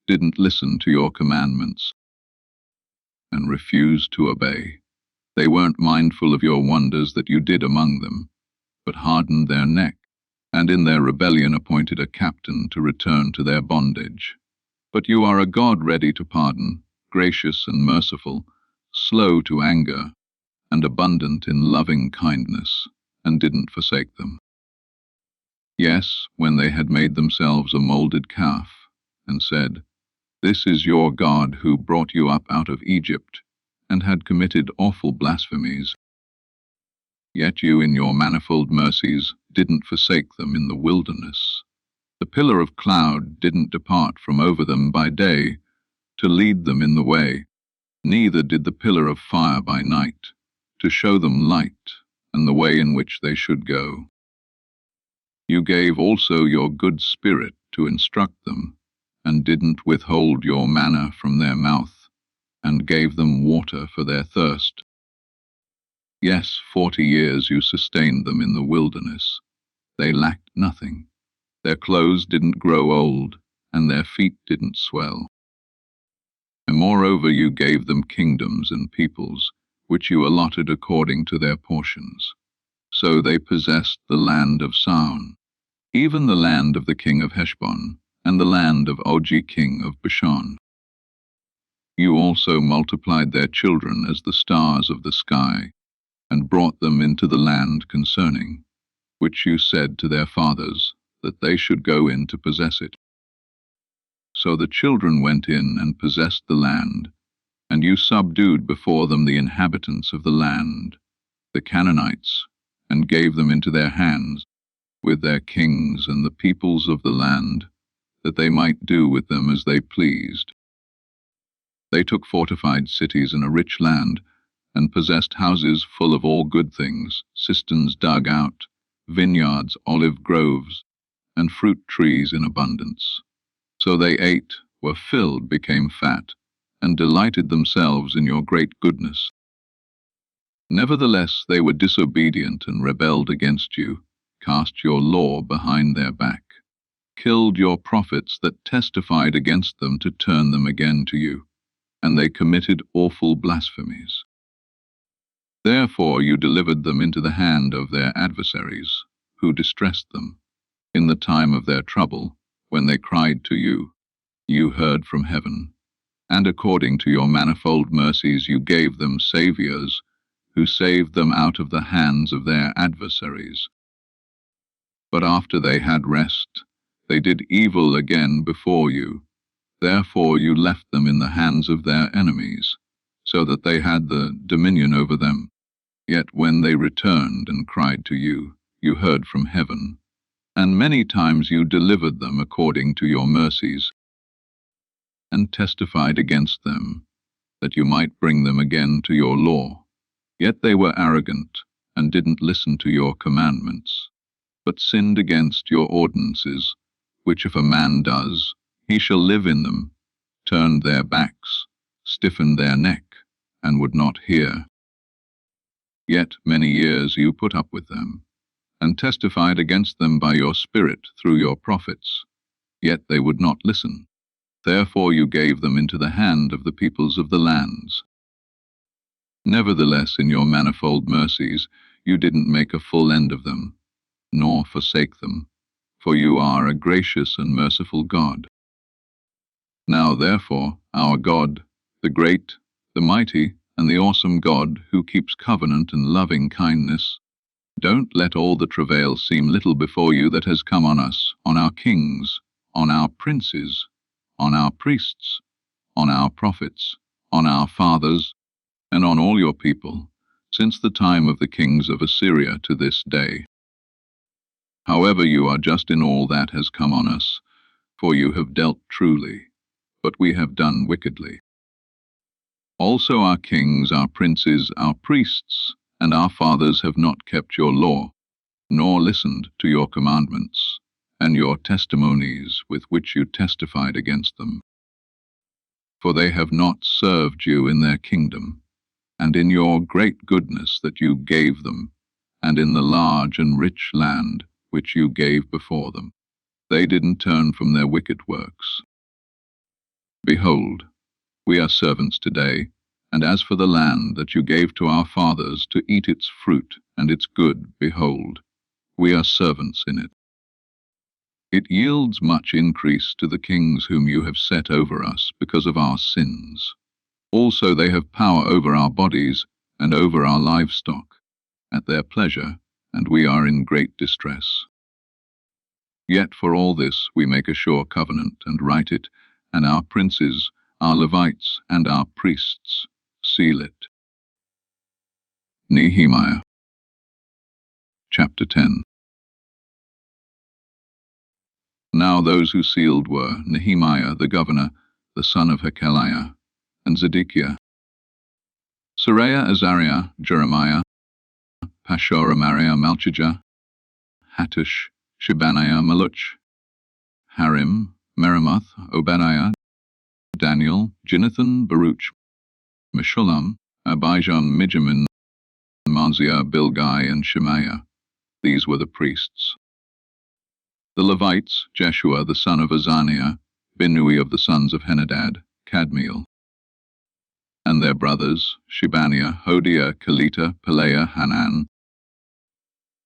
didn't listen to your commandments, and refused to obey. They weren't mindful of your wonders that you did among them, but hardened their neck, and in their rebellion appointed a captain to return to their bondage. But you are a God ready to pardon, gracious and merciful, slow to anger, and abundant in loving kindness, and didn't forsake them. Yes, when they had made themselves a molded calf, and said, "This is your God who brought you up out of Egypt," and had committed awful blasphemies, yet you in your manifold mercies didn't forsake them in the wilderness. The pillar of cloud didn't depart from over them by day, to lead them in the way, neither did the pillar of fire by night, to show them light and the way in which they should go. You gave also your good spirit to instruct them, and didn't withhold your manna from their mouth, and gave them water for their thirst. Yes, 40 years you sustained them in the wilderness. They lacked nothing. Their clothes didn't grow old, and their feet didn't swell. And moreover you gave them kingdoms and peoples, which you allotted according to their portions. So they possessed the land of Saun, even the land of the king of Heshbon, and the land of Og king of Bashan. You also multiplied their children as the stars of the sky, and brought them into the land concerning, which you said to their fathers, that they should go in to possess it. So the children went in and possessed the land, and you subdued before them the inhabitants of the land, the Canaanites, and gave them into their hands, with their kings and the peoples of the land, that they might do with them as they pleased. They took fortified cities in a rich land, and possessed houses full of all good things, cisterns dug out, vineyards, olive groves, and fruit trees in abundance. So they ate, were filled, became fat, and delighted themselves in your great goodness. Nevertheless they were disobedient and rebelled against you, cast your law behind their back, killed your prophets that testified against them to turn them again to you, and they committed awful blasphemies. Therefore you delivered them into the hand of their adversaries, who distressed them. In the time of their trouble, when they cried to you, you heard from heaven, and according to your manifold mercies you gave them saviors, who saved them out of the hands of their adversaries. But after they had rest, they did evil again before you. Therefore you left them in the hands of their enemies, so that they had the dominion over them. Yet when they returned and cried to you, you heard from heaven, and many times you delivered them according to your mercies, and testified against them, that you might bring them again to your law. Yet they were arrogant, and didn't listen to your commandments, but sinned against your ordinances, which if a man does, he shall live in them, turned their backs, stiffened their neck, and would not hear. Yet many years you put up with them, and testified against them by your Spirit through your prophets. Yet they would not listen. Therefore you gave them into the hand of the peoples of the lands. Nevertheless, in your manifold mercies, you didn't make a full end of them, nor forsake them, for you are a gracious and merciful God. Now therefore, our God, the great, the mighty, and the awesome God, who keeps covenant and loving kindness, don't let all the travail seem little before you that has come on us, on our kings, on our princes, on our priests, on our prophets, on our fathers, and on all your people, since the time of the kings of Assyria to this day. However, you are just in all that has come on us, for you have dealt truly, but we have done wickedly. Also our kings, our princes, our priests, and our fathers have not kept your law, nor listened to your commandments, and your testimonies with which you testified against them. For they have not served you in their kingdom, and in your great goodness that you gave them, and in the large and rich land which you gave before them. They didn't turn from their wicked works. Behold, we are servants today, and as for the land that you gave to our fathers to eat its fruit and its good, behold, we are servants in it. It yields much increase to the kings whom you have set over us because of our sins. Also they have power over our bodies and over our livestock, at their pleasure, and we are in great distress. Yet for all this we make a sure covenant and write it, and our princes, our Levites, and our priests seal it. Nehemiah Chapter 10. Now those who sealed were Nehemiah the governor, the son of Hakaliah, and Zedekiah, Seraiah, Azariah, Jeremiah, Pashur, Amariah, Malchijah, Hattush, Shebaniah, Maluch, Harim, Meremoth, Obadiah, Daniel, Jonathan, Baruch, Meshullam, Abijah, Mijamin, Maaziah, Bilgai, and Shemaiah. These were the priests. The Levites, Jeshua the son of Azaniah, Binnui of the sons of Henadad, Kadmiel, and their brothers, Shebaniah, Hodiah, Kelita, Pelaiah, Hanan,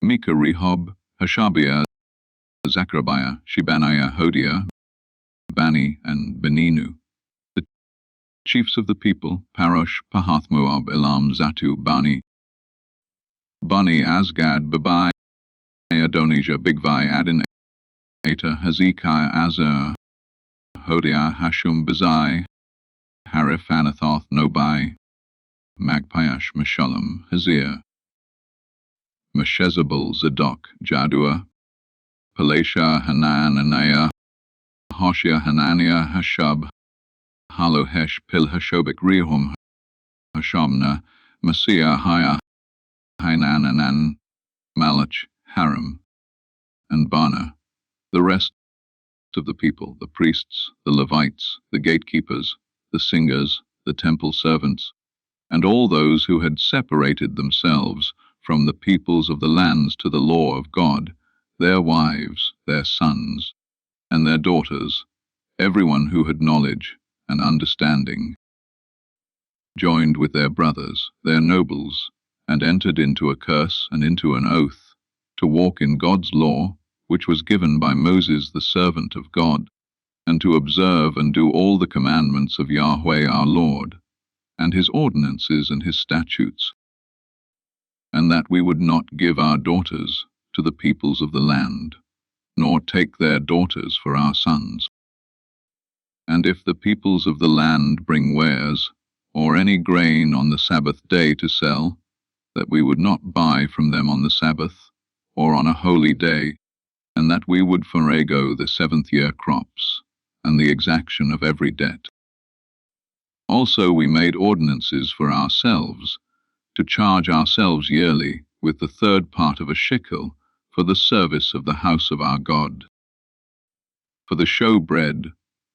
Micah, Rehob, Hashabiah, Zechariah, Shebaniah, Hodiah, Bani, and Beninu. The chiefs of the people, Parosh, Pahath-Moab, Elam, Zatu, Bani, Azgad, Babai, Adonijah, Bigvai, Adin, Eta, Hezekiah, Azar, Hodiah, Hashum, Bazai, Harif, Anathoth, Nobai, Magpiash, Meshullam, Hazir, Meshezabel, Zadok, Jaddua, Pelashah, Hanan, Anaiah, Hoshea, Hananiah, Hashub, Halohesh, Pilhashobik, Rehum, Hashamna, Messiah, Haya, Hainanan, Malach, Haram, and Bana. The rest of the people, the priests, the Levites, the gatekeepers, the singers, the temple servants, and all those who had separated themselves from the peoples of the lands to the law of God, their wives, their sons, and their daughters, everyone who had knowledge and understanding, joined with their brothers, their nobles, and entered into a curse and into an oath, to walk in God's law, which was given by Moses the servant of God, and to observe and do all the commandments of Yahweh our Lord, and his ordinances and his statutes, and that we would not give our daughters to the peoples of the land, nor take their daughters for our sons. And if the peoples of the land bring wares, or any grain on the Sabbath day to sell, that we would not buy from them on the Sabbath, or on a holy day, and that we would forego the 7th year crops, and the exaction of every debt. Also we made ordinances for ourselves, to charge ourselves yearly with the 3rd part of a shekel for the service of the house of our God, for the show bread,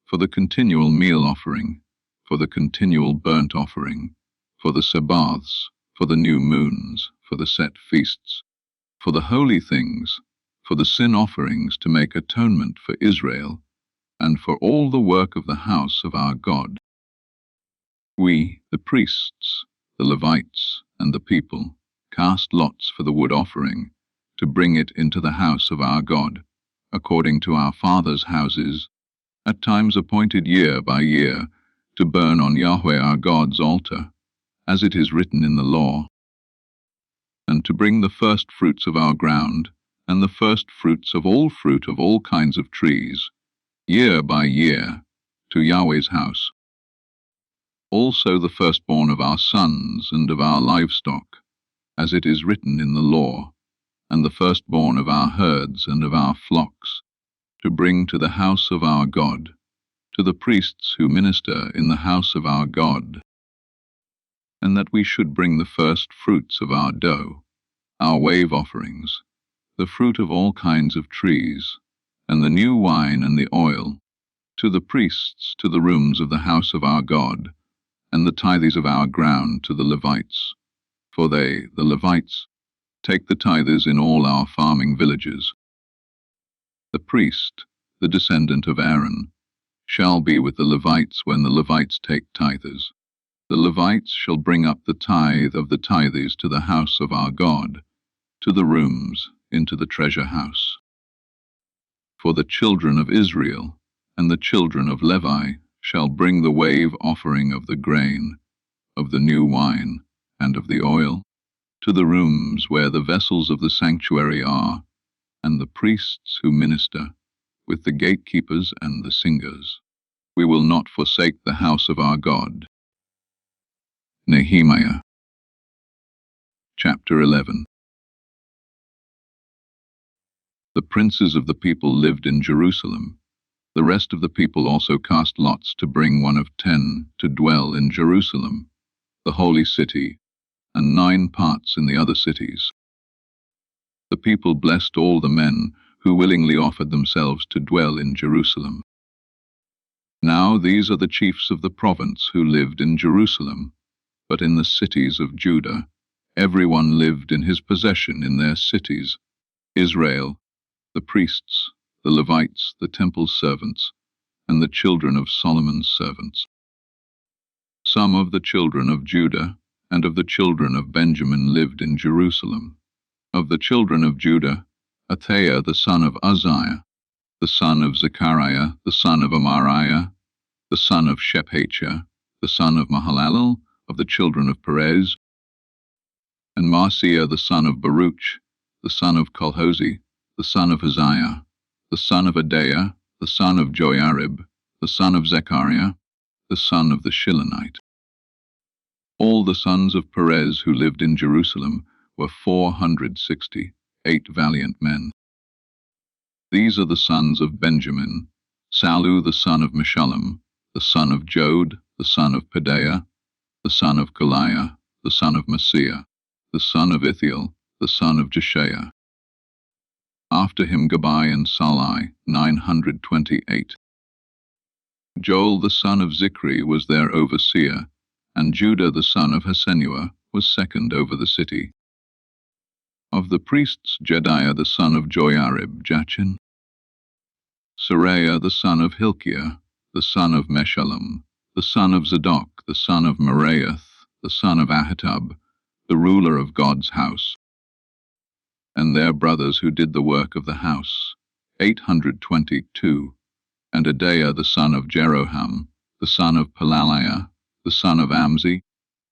for the continual meal offering, for the continual burnt offering, for the Sabbaths, for the new moons, for the set feasts, for the holy things, for the sin offerings to make atonement for Israel, and for all the work of the house of our God. We, the priests, the Levites, and the people, cast lots for the wood offering, to bring it into the house of our God, according to our fathers' houses, at times appointed year by year, to burn on Yahweh our God's altar, as it is written in the law, and to bring the first fruits of our ground, and the first fruits of all kinds of trees, year by year, to Yahweh's house. Also the firstborn of our sons and of our livestock, as it is written in the law, and the firstborn of our herds and of our flocks, to bring to the house of our God, to the priests who minister in the house of our God, and that we should bring the first fruits of our dough, our wave offerings, the fruit of all kinds of trees, and the new wine and the oil, to the priests, to the rooms of the house of our God, and the tithes of our ground to the Levites. For they, the Levites, take the tithes in all our farming villages. The priest, the descendant of Aaron, shall be with the Levites when the Levites take tithes. The Levites shall bring up the tithe of the tithes to the house of our God, to the rooms, into the treasure house. For the children of Israel and the children of Levi shall bring the wave offering of the grain, of the new wine, and of the oil, to the rooms where the vessels of the sanctuary are, and the priests who minister, with the gatekeepers and the singers. We will not forsake the house of our God. Nehemiah Chapter 11. The princes of the people lived in Jerusalem. The rest of the people also cast lots to bring one of 10 to dwell in Jerusalem, the holy city, and 9 parts in the other cities. The people blessed all the men who willingly offered themselves to dwell in Jerusalem. Now these are the chiefs of the province who lived in Jerusalem, but in the cities of Judah, everyone lived in his possession in their cities: Israel, the priests, the Levites, the temple's servants, and the children of Solomon's servants. Some of the children of Judah and of the children of Benjamin lived in Jerusalem. Of the children of Judah, Athaiah the son of Uzziah, the son of Zechariah, the son of Amariah, the son of Shephatiah, the son of Mahalalel, of the children of Perez, and Marciah the son of Baruch, the son of Colhozi, the son of Haziah, the son of Adaiah, the son of Joiarib, the son of Zechariah, the son of the Shilonite. All the sons of Perez who lived in Jerusalem were 460, 8 valiant men. These are the sons of Benjamin: Sallu the son of Meshullam, the son of Jod, the son of Pedaiah, the son of Kaliah, the son of Maaseiah, the son of Ithiel, the son of Jeshaiah. After him Gabai and Salai, 928. Joel the son of Zichri was their overseer, and Judah the son of Hasenuah was second over the city. Of the priests, Jedaiah the son of Joiarib, Jachin; Seraiah the son of Hilkiah, the son of Meshullam, the son of Zadok, the son of Meraioth, the son of Ahitub, the ruler of God's house, and their brothers who did the work of the house, 822, and Adaiah the son of Jeroham, the son of Pelaliah, the son of Amzi,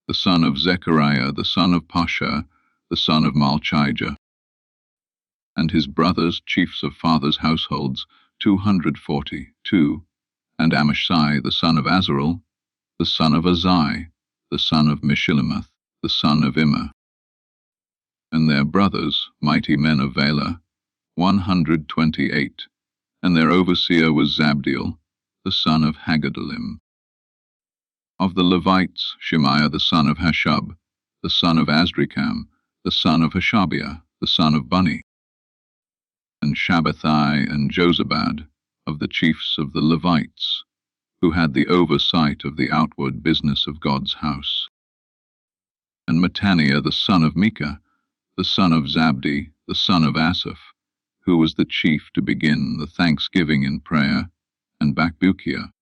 the son of Zechariah, the son of Pasha, the son of Malchijah, and his brothers, chiefs of fathers' households, 242, and Amashai the son of Azarel, the son of Azai, the son of Meshillemeth, the son of Immer, and their brothers, mighty men of Valor, 128, and their overseer was Zabdiel, the son of Haggedolim. Of the Levites, Shemaiah the son of Hashub, the son of Azrikam, the son of Hashabiah, the son of Bunni, and Shabbathai and Jozabad, of the chiefs of the Levites, who had the oversight of the outward business of God's house, and Mattaniah the son of Micah, the son of Zabdi, the son of Asaph, who was the chief to begin the thanksgiving in prayer, and Bakbukiah,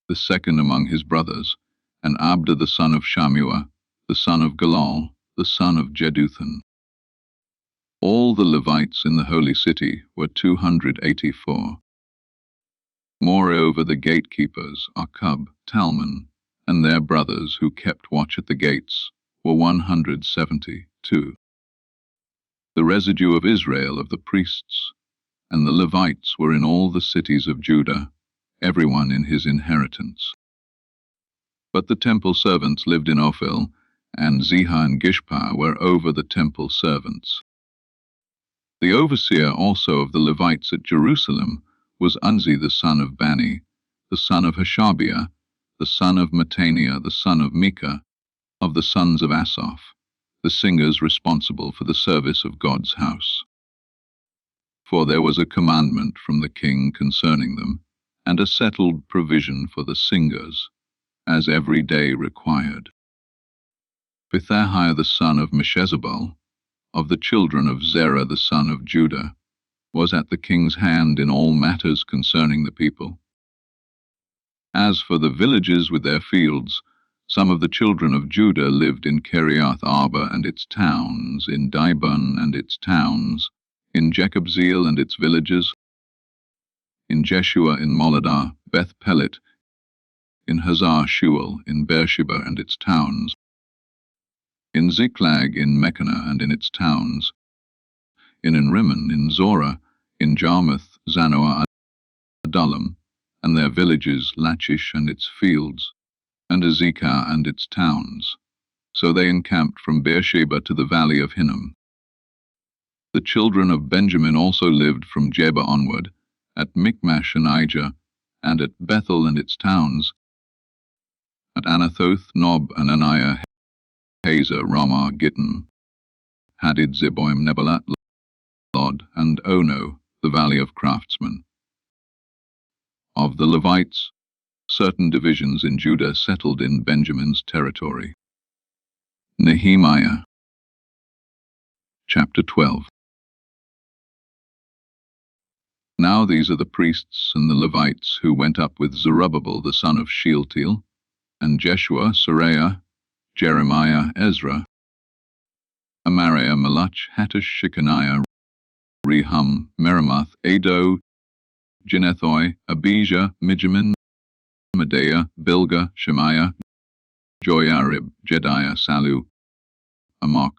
the second among his brothers, and Abda the son of Shammua, the son of Galal, the son of Jeduthun. All the Levites in the holy city were 284. Moreover, the gatekeepers, Akub, Talmon, and their brothers who kept watch at the gates, were 172. The residue of Israel of the priests, and the Levites were in all the cities of Judah, everyone in his inheritance. But the temple servants lived in Ophel, and Ziha and Gishpa were over the temple servants. The overseer also of the Levites at Jerusalem was Unzi the son of Bani, the son of Hashabiah, the son of Mattaniah, the son of Micah, of the sons of Asaph, the singers responsible for the service of God's house. For there was a commandment from the king concerning them, and a settled provision for the singers, as every day required. Pethahiah the son of Meshezabel, of the children of Zerah the son of Judah, was at the king's hand in all matters concerning the people. As for the villages with their fields, some of the children of Judah lived in Kiriath Arba and its towns, in Dibon and its towns, in Jekabzeel and its villages, in Jeshua in Moladah, Beth Pelet, in Hazar Shual, in Beersheba and its towns, in Ziklag, in Mechannah and in its towns, in Enrimmon, in Zorah, in Jarmuth, Zanoah, Adullam, and their villages, Lachish and its fields, and Azekah and its towns. So they encamped from Beersheba to the valley of Hinnom. The children of Benjamin also lived from Jeba onward, at Michmash and Ijah, and at Bethel and its towns, at Anathoth, Nob, and Aniah, Hazer, Ramah, Gittim, Hadid, Zeboim, Nebalat, Lod, and Ono, the valley of craftsmen. Of the Levites, certain divisions in Judah settled in Benjamin's territory. Nehemiah Chapter 12. Now these are the priests and the Levites who went up with Zerubbabel the son of Shealtiel, and Jeshua, Seraiah, Jeremiah, Ezra, Amariah, Malach, Hattush, Shechaniah, Rehum, Meremoth, Ado, Ginethoi, Abijah, Mijamin, Medaiah, Bilgah, Shemaiah, Joiarib, Jediah, Salu, Amok,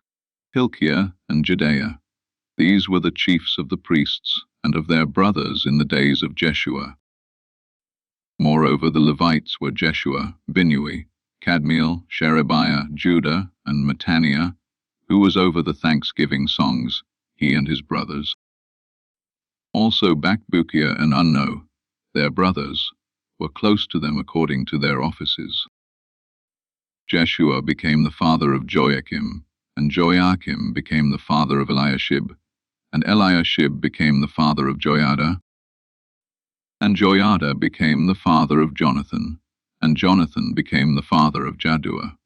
Hilkiah, and Jedaiah. These were the chiefs of the priests and of their brothers in the days of Jeshua. Moreover, the Levites were Jeshua, Binnui, Kadmiel, Sherebiah, Judah, and Mattaniah, who was over the thanksgiving songs, he and his brothers. Also Bakbukiah and Unno, their brothers, were close to them according to their offices. Jeshua became the father of Joachim, and Joachim became the father of Eliashib, and Eliashib became the father of Joiada, and Joiada became the father of Jonathan, and Jonathan became the father of Jaddua.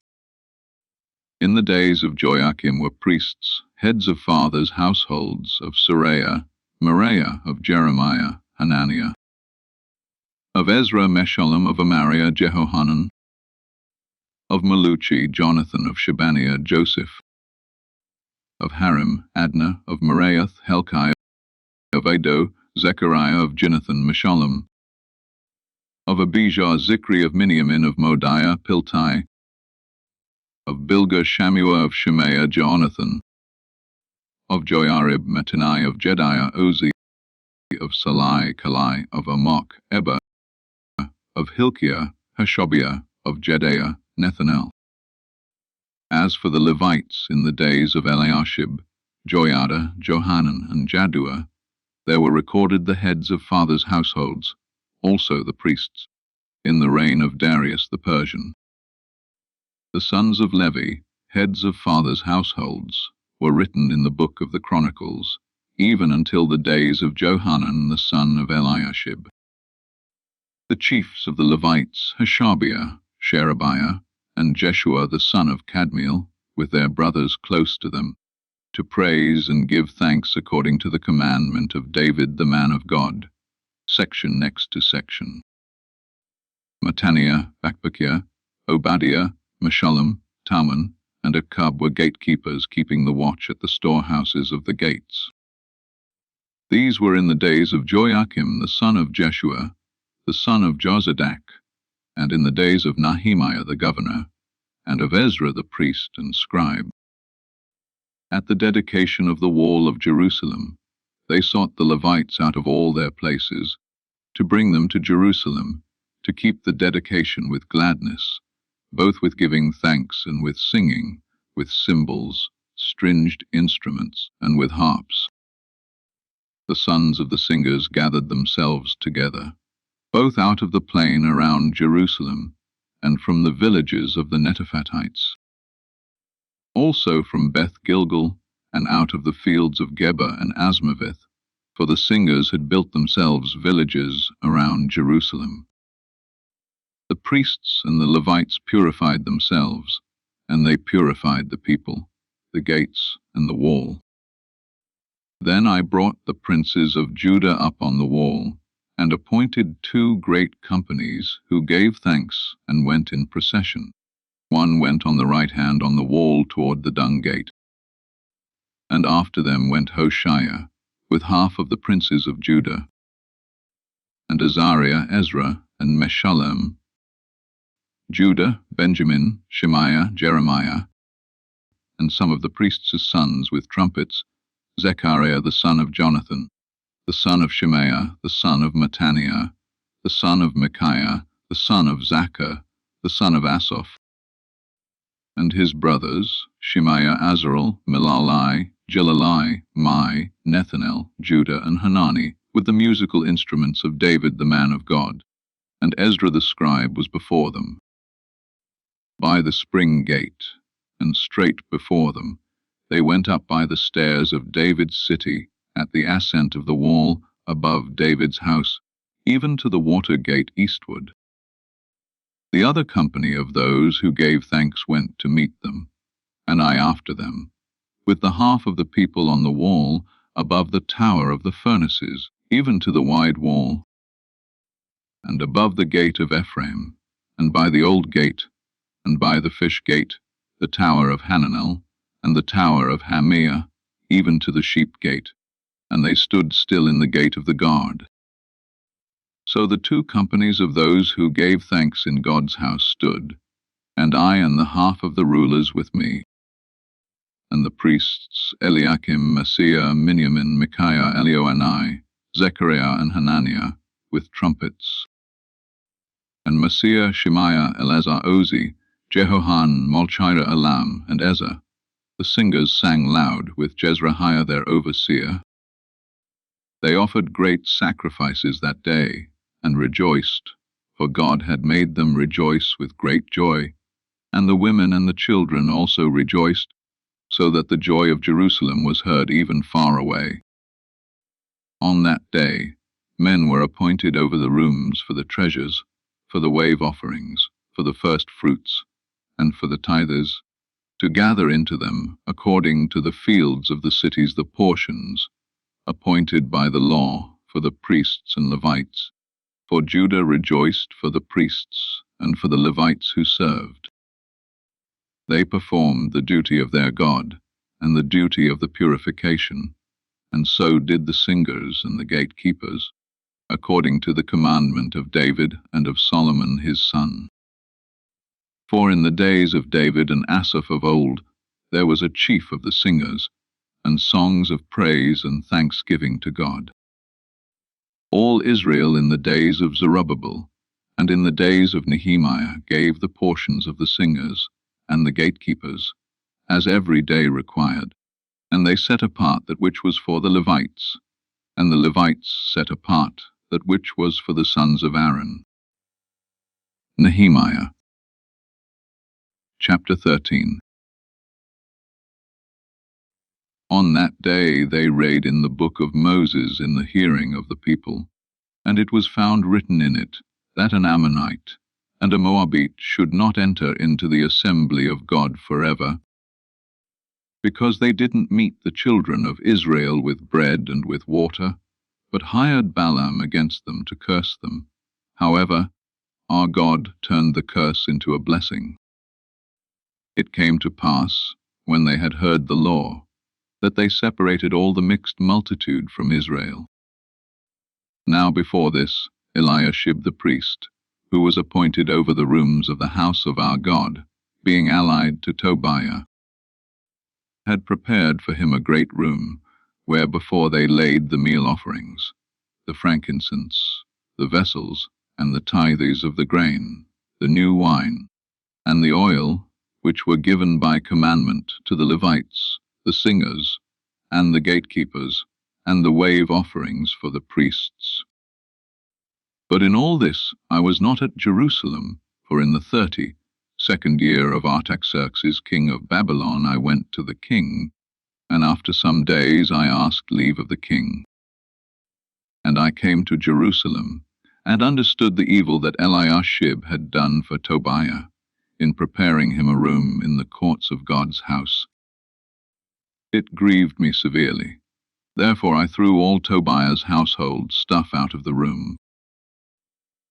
In the days of Joachim were priests, heads of fathers' households, of Seraiah, Meraiah, of Jeremiah, Hananiah, of Ezra, Meshullam, of Amariah, Jehohanan, of Maluchi, Jonathan, of Shebaniah, Joseph, of Harim, Adna, of Meraioth, Helkai, of Ado, Zechariah, of Ginnathan, Meshullam, of Abijah, Zikri, of Miniamin, of Modiah, Piltai, of Bilgah, Shammua, of Shemaiah, Jonathan, of Joiarib, Mattenai, of Jediah, Ozi, of Salai, Kalai, of Amok, Eber, of Hilkiah, Hashobiah, of Jedaiah, Nethanel. As for the Levites in the days of Eliashib, Joiada, Johanan, and Jaddua, there were recorded the heads of fathers' households, also the priests, in the reign of Darius the Persian. The sons of Levi, heads of fathers' households, were written in the book of the Chronicles, even until the days of Johanan the son of Eliashib. The chiefs of the Levites, Hashabiah, Sherebiah, and Jeshua the son of Kadmiel, with their brothers close to them, to praise and give thanks according to the commandment of David the man of God, section next to section. Mattaniah, Bakbukiah, Obadiah, Meshullam, Talmon, and Akub were gatekeepers keeping the watch at the storehouses of the gates. These were in the days of Joachim the son of Jeshua, the son of Jozadak, and in the days of Nehemiah the governor, and of Ezra the priest and scribe. At the dedication of the wall of Jerusalem, they sought the Levites out of all their places, to bring them to Jerusalem, to keep the dedication with gladness, both with giving thanks and with singing, with cymbals, stringed instruments, and with harps. The sons of the singers gathered themselves together, both out of the plain around Jerusalem, and from the villages of the Netophathites. Also from Beth Gilgal, and out of the fields of Geba and Asmaveth, for the singers had built themselves villages around Jerusalem. The priests and the Levites purified themselves, and they purified the people, the gates, and the wall. Then I brought the princes of Judah up on the wall, and appointed 2 great companies who gave thanks and went in procession. One went on the right hand on the wall toward the dung gate. And after them went Hoshea, with half of the princes of Judah, and Azariah, Ezra, and Meshullam, Judah, Benjamin, Shemaiah, Jeremiah, and some of the priests' sons with trumpets, Zechariah the son of Jonathan, the son of Shemaiah, the son of Mattaniah, the son of Micaiah, the son of Zaccur, the son of Asaph, and his brothers, Shemaiah, Azarel, Milalai, Jilalai, Mai, Nethanel, Judah, and Hanani, with the musical instruments of David the man of God, and Ezra the scribe was before them. By the spring gate, and straight before them, they went up by the stairs of David's city, at the ascent of the wall above David's house, even to the water gate eastward. The other company of those who gave thanks went to meet them, and I after them, with the half of the people on the wall above the tower of the furnaces, even to the wide wall, and above the gate of Ephraim, and by the old gate, and by the fish gate, the tower of Hananel, and the tower of Hamiah, even to the sheep gate, and they stood still in the gate of the guard. So the 2 companies of those who gave thanks in God's house stood, and I and the half of the rulers with me, and the priests Eliakim, Maaseiah, Miniamin, Micaiah, Elioenai, Zechariah, and Hananiah, with trumpets. And Maaseiah, Shemaiah, Eleazar, Ozi, Jehohan, Malchira, Elam, and Ezra, the singers sang loud with Jezrahiah their overseer. They offered great sacrifices that day, and rejoiced, for God had made them rejoice with great joy, and the women and the children also rejoiced, so that the joy of Jerusalem was heard even far away. On that day, men were appointed over the rooms for the treasures, for the wave offerings, for the first fruits, and for the tithers, to gather into them, according to the fields of the cities, the portions, appointed by the law for the priests and Levites. For Judah rejoiced for the priests and for the Levites who served. They performed the duty of their God, and the duty of the purification, and so did the singers and the gatekeepers, according to the commandment of David and of Solomon his son. For in the days of David and Asaph of old there was a chief of the singers, and songs of praise and thanksgiving to God. All Israel in the days of Zerubbabel and in the days of Nehemiah gave the portions of the singers and the gatekeepers, as every day required, and they set apart that which was for the Levites, and the Levites set apart that which was for the sons of Aaron. Nehemiah Chapter 13. On that day they read in the book of Moses in the hearing of the people, and it was found written in it that an Ammonite and a Moabite should not enter into the assembly of God forever, because they didn't meet the children of Israel with bread and with water, but hired Balaam against them to curse them. However, our God turned the curse into a blessing. It came to pass, when they had heard the law, that they separated all the mixed multitude from Israel. Now before this, Eliashib the priest, who was appointed over the rooms of the house of our God, being allied to Tobiah, had prepared for him a great room, where before they laid the meal offerings, the frankincense, the vessels, and the tithes of the grain, the new wine, and the oil, which were given by commandment to the Levites, the singers, and the gatekeepers, and the wave offerings for the priests. But in all this I was not at Jerusalem, for in the 32nd year of Artaxerxes king of Babylon I went to the king, and after some days I asked leave of the king. And I came to Jerusalem, and understood the evil that Eliashib had done for Tobiah, in preparing him a room in the courts of God's house. It grieved me severely. Therefore I threw all Tobiah's household stuff out of the room.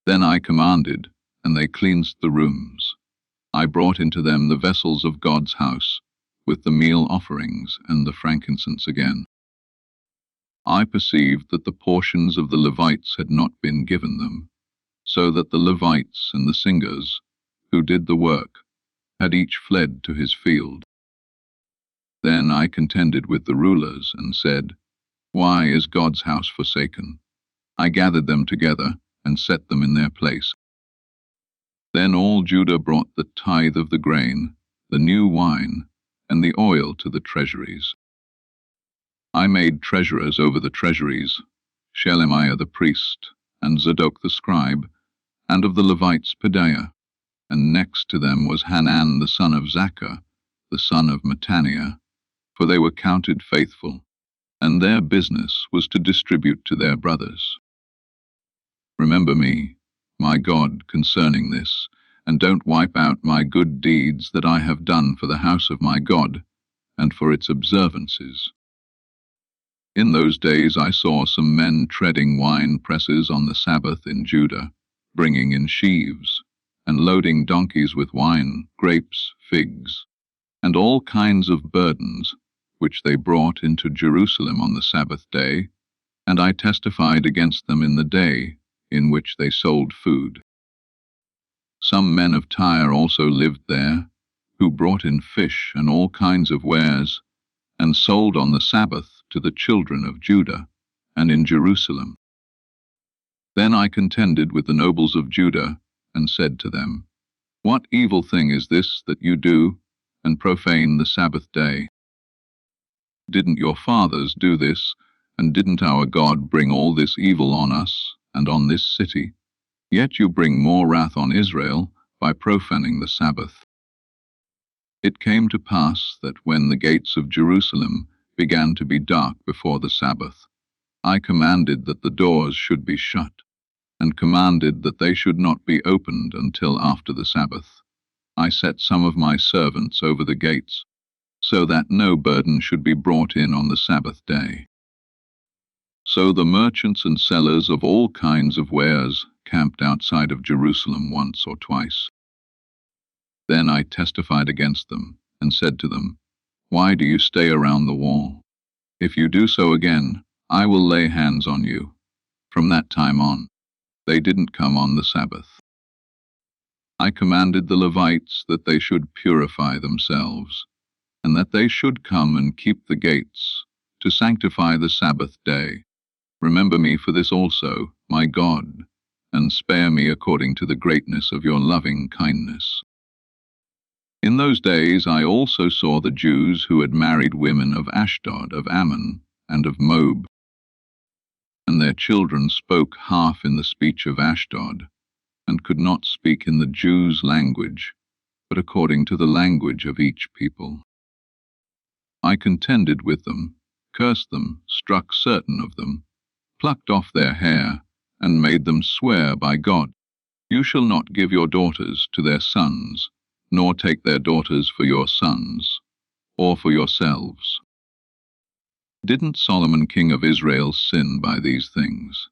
Then I commanded, and they cleansed the rooms. I brought into them the vessels of God's house, with the meal offerings and the frankincense again. I perceived that the portions of the Levites had not been given them, so that the Levites and the singers, who did the work, had each fled to his field. Then I contended with the rulers and said, Why is God's house forsaken? I gathered them together and set them in their place. Then all Judah brought the tithe of the grain, the new wine, and the oil to the treasuries. I made treasurers over the treasuries, Shelemiah the priest, and Zadok the scribe, and of the Levites Pedaiah, and next to them was Hanan the son of Zaccur, the son of Mattaniah, for they were counted faithful, and their business was to distribute to their brothers. Remember me, my God, concerning this, and don't wipe out my good deeds that I have done for the house of my God, and for its observances. In those days I saw some men treading wine presses on the Sabbath in Judah, bringing in sheaves, and loading donkeys with wine, grapes, figs, and all kinds of burdens, which they brought into Jerusalem on the Sabbath day, and I testified against them in the day in which they sold food. Some men of Tyre also lived there, who brought in fish and all kinds of wares, and sold on the Sabbath to the children of Judah, and in Jerusalem. Then I contended with the nobles of Judah, and said to them, What evil thing is this that you do, and profane the Sabbath day? Didn't your fathers do this, and didn't our God bring all this evil on us, and on this city? Yet you bring more wrath on Israel by profaning the Sabbath. It came to pass that when the gates of Jerusalem began to be dark before the Sabbath, I commanded that the doors should be shut, and commanded that they should not be opened until after the Sabbath. I set some of my servants over the gates, so that no burden should be brought in on the Sabbath day. So the merchants and sellers of all kinds of wares camped outside of Jerusalem once or twice. Then I testified against them, and said to them, Why do you stay around the wall? If you do so again, I will lay hands on you." From that time on, they didn't come on the Sabbath. I commanded the Levites that they should purify themselves, and that they should come and keep the gates, to sanctify the Sabbath day. Remember me for this also, my God, and spare me according to the greatness of your loving kindness. In those days I also saw the Jews who had married women of Ashdod, of Ammon, and of Moab, and their children spoke half in the speech of Ashdod, and could not speak in the Jews' language, but according to the language of each people. I contended with them, cursed them, struck certain of them, plucked off their hair, and made them swear by God, "You shall not give your daughters to their sons, nor take their daughters for your sons, or for yourselves." Didn't Solomon king of Israel sin by these things?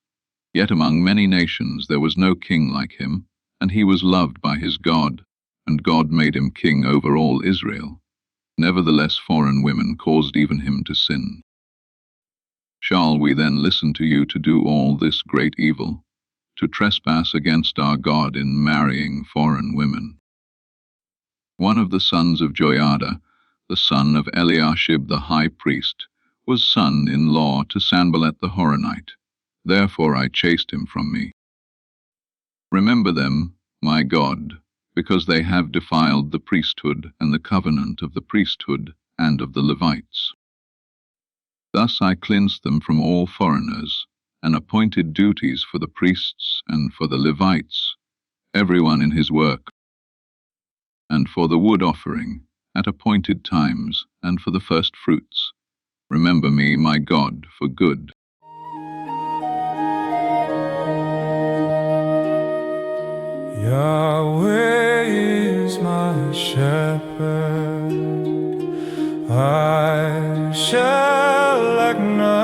Yet among many nations there was no king like him, and he was loved by his God, and God made him king over all Israel. Nevertheless foreign women caused even him to sin. Shall we then listen to you to do all this great evil, to trespass against our God in marrying foreign women? One of the sons of Joiada, the son of Eliashib the high priest, was son-in-law to Sanballat the Horonite. Therefore I chased him from me. Remember them, my God, because they have defiled the priesthood and the covenant of the priesthood and of the Levites. Thus I cleansed them from all foreigners, and appointed duties for the priests and for the Levites, everyone in his work, and for the wood offering, at appointed times, and for the first fruits. Remember me, my God, for good. Yahweh is my shepherd, I shall lack nothing.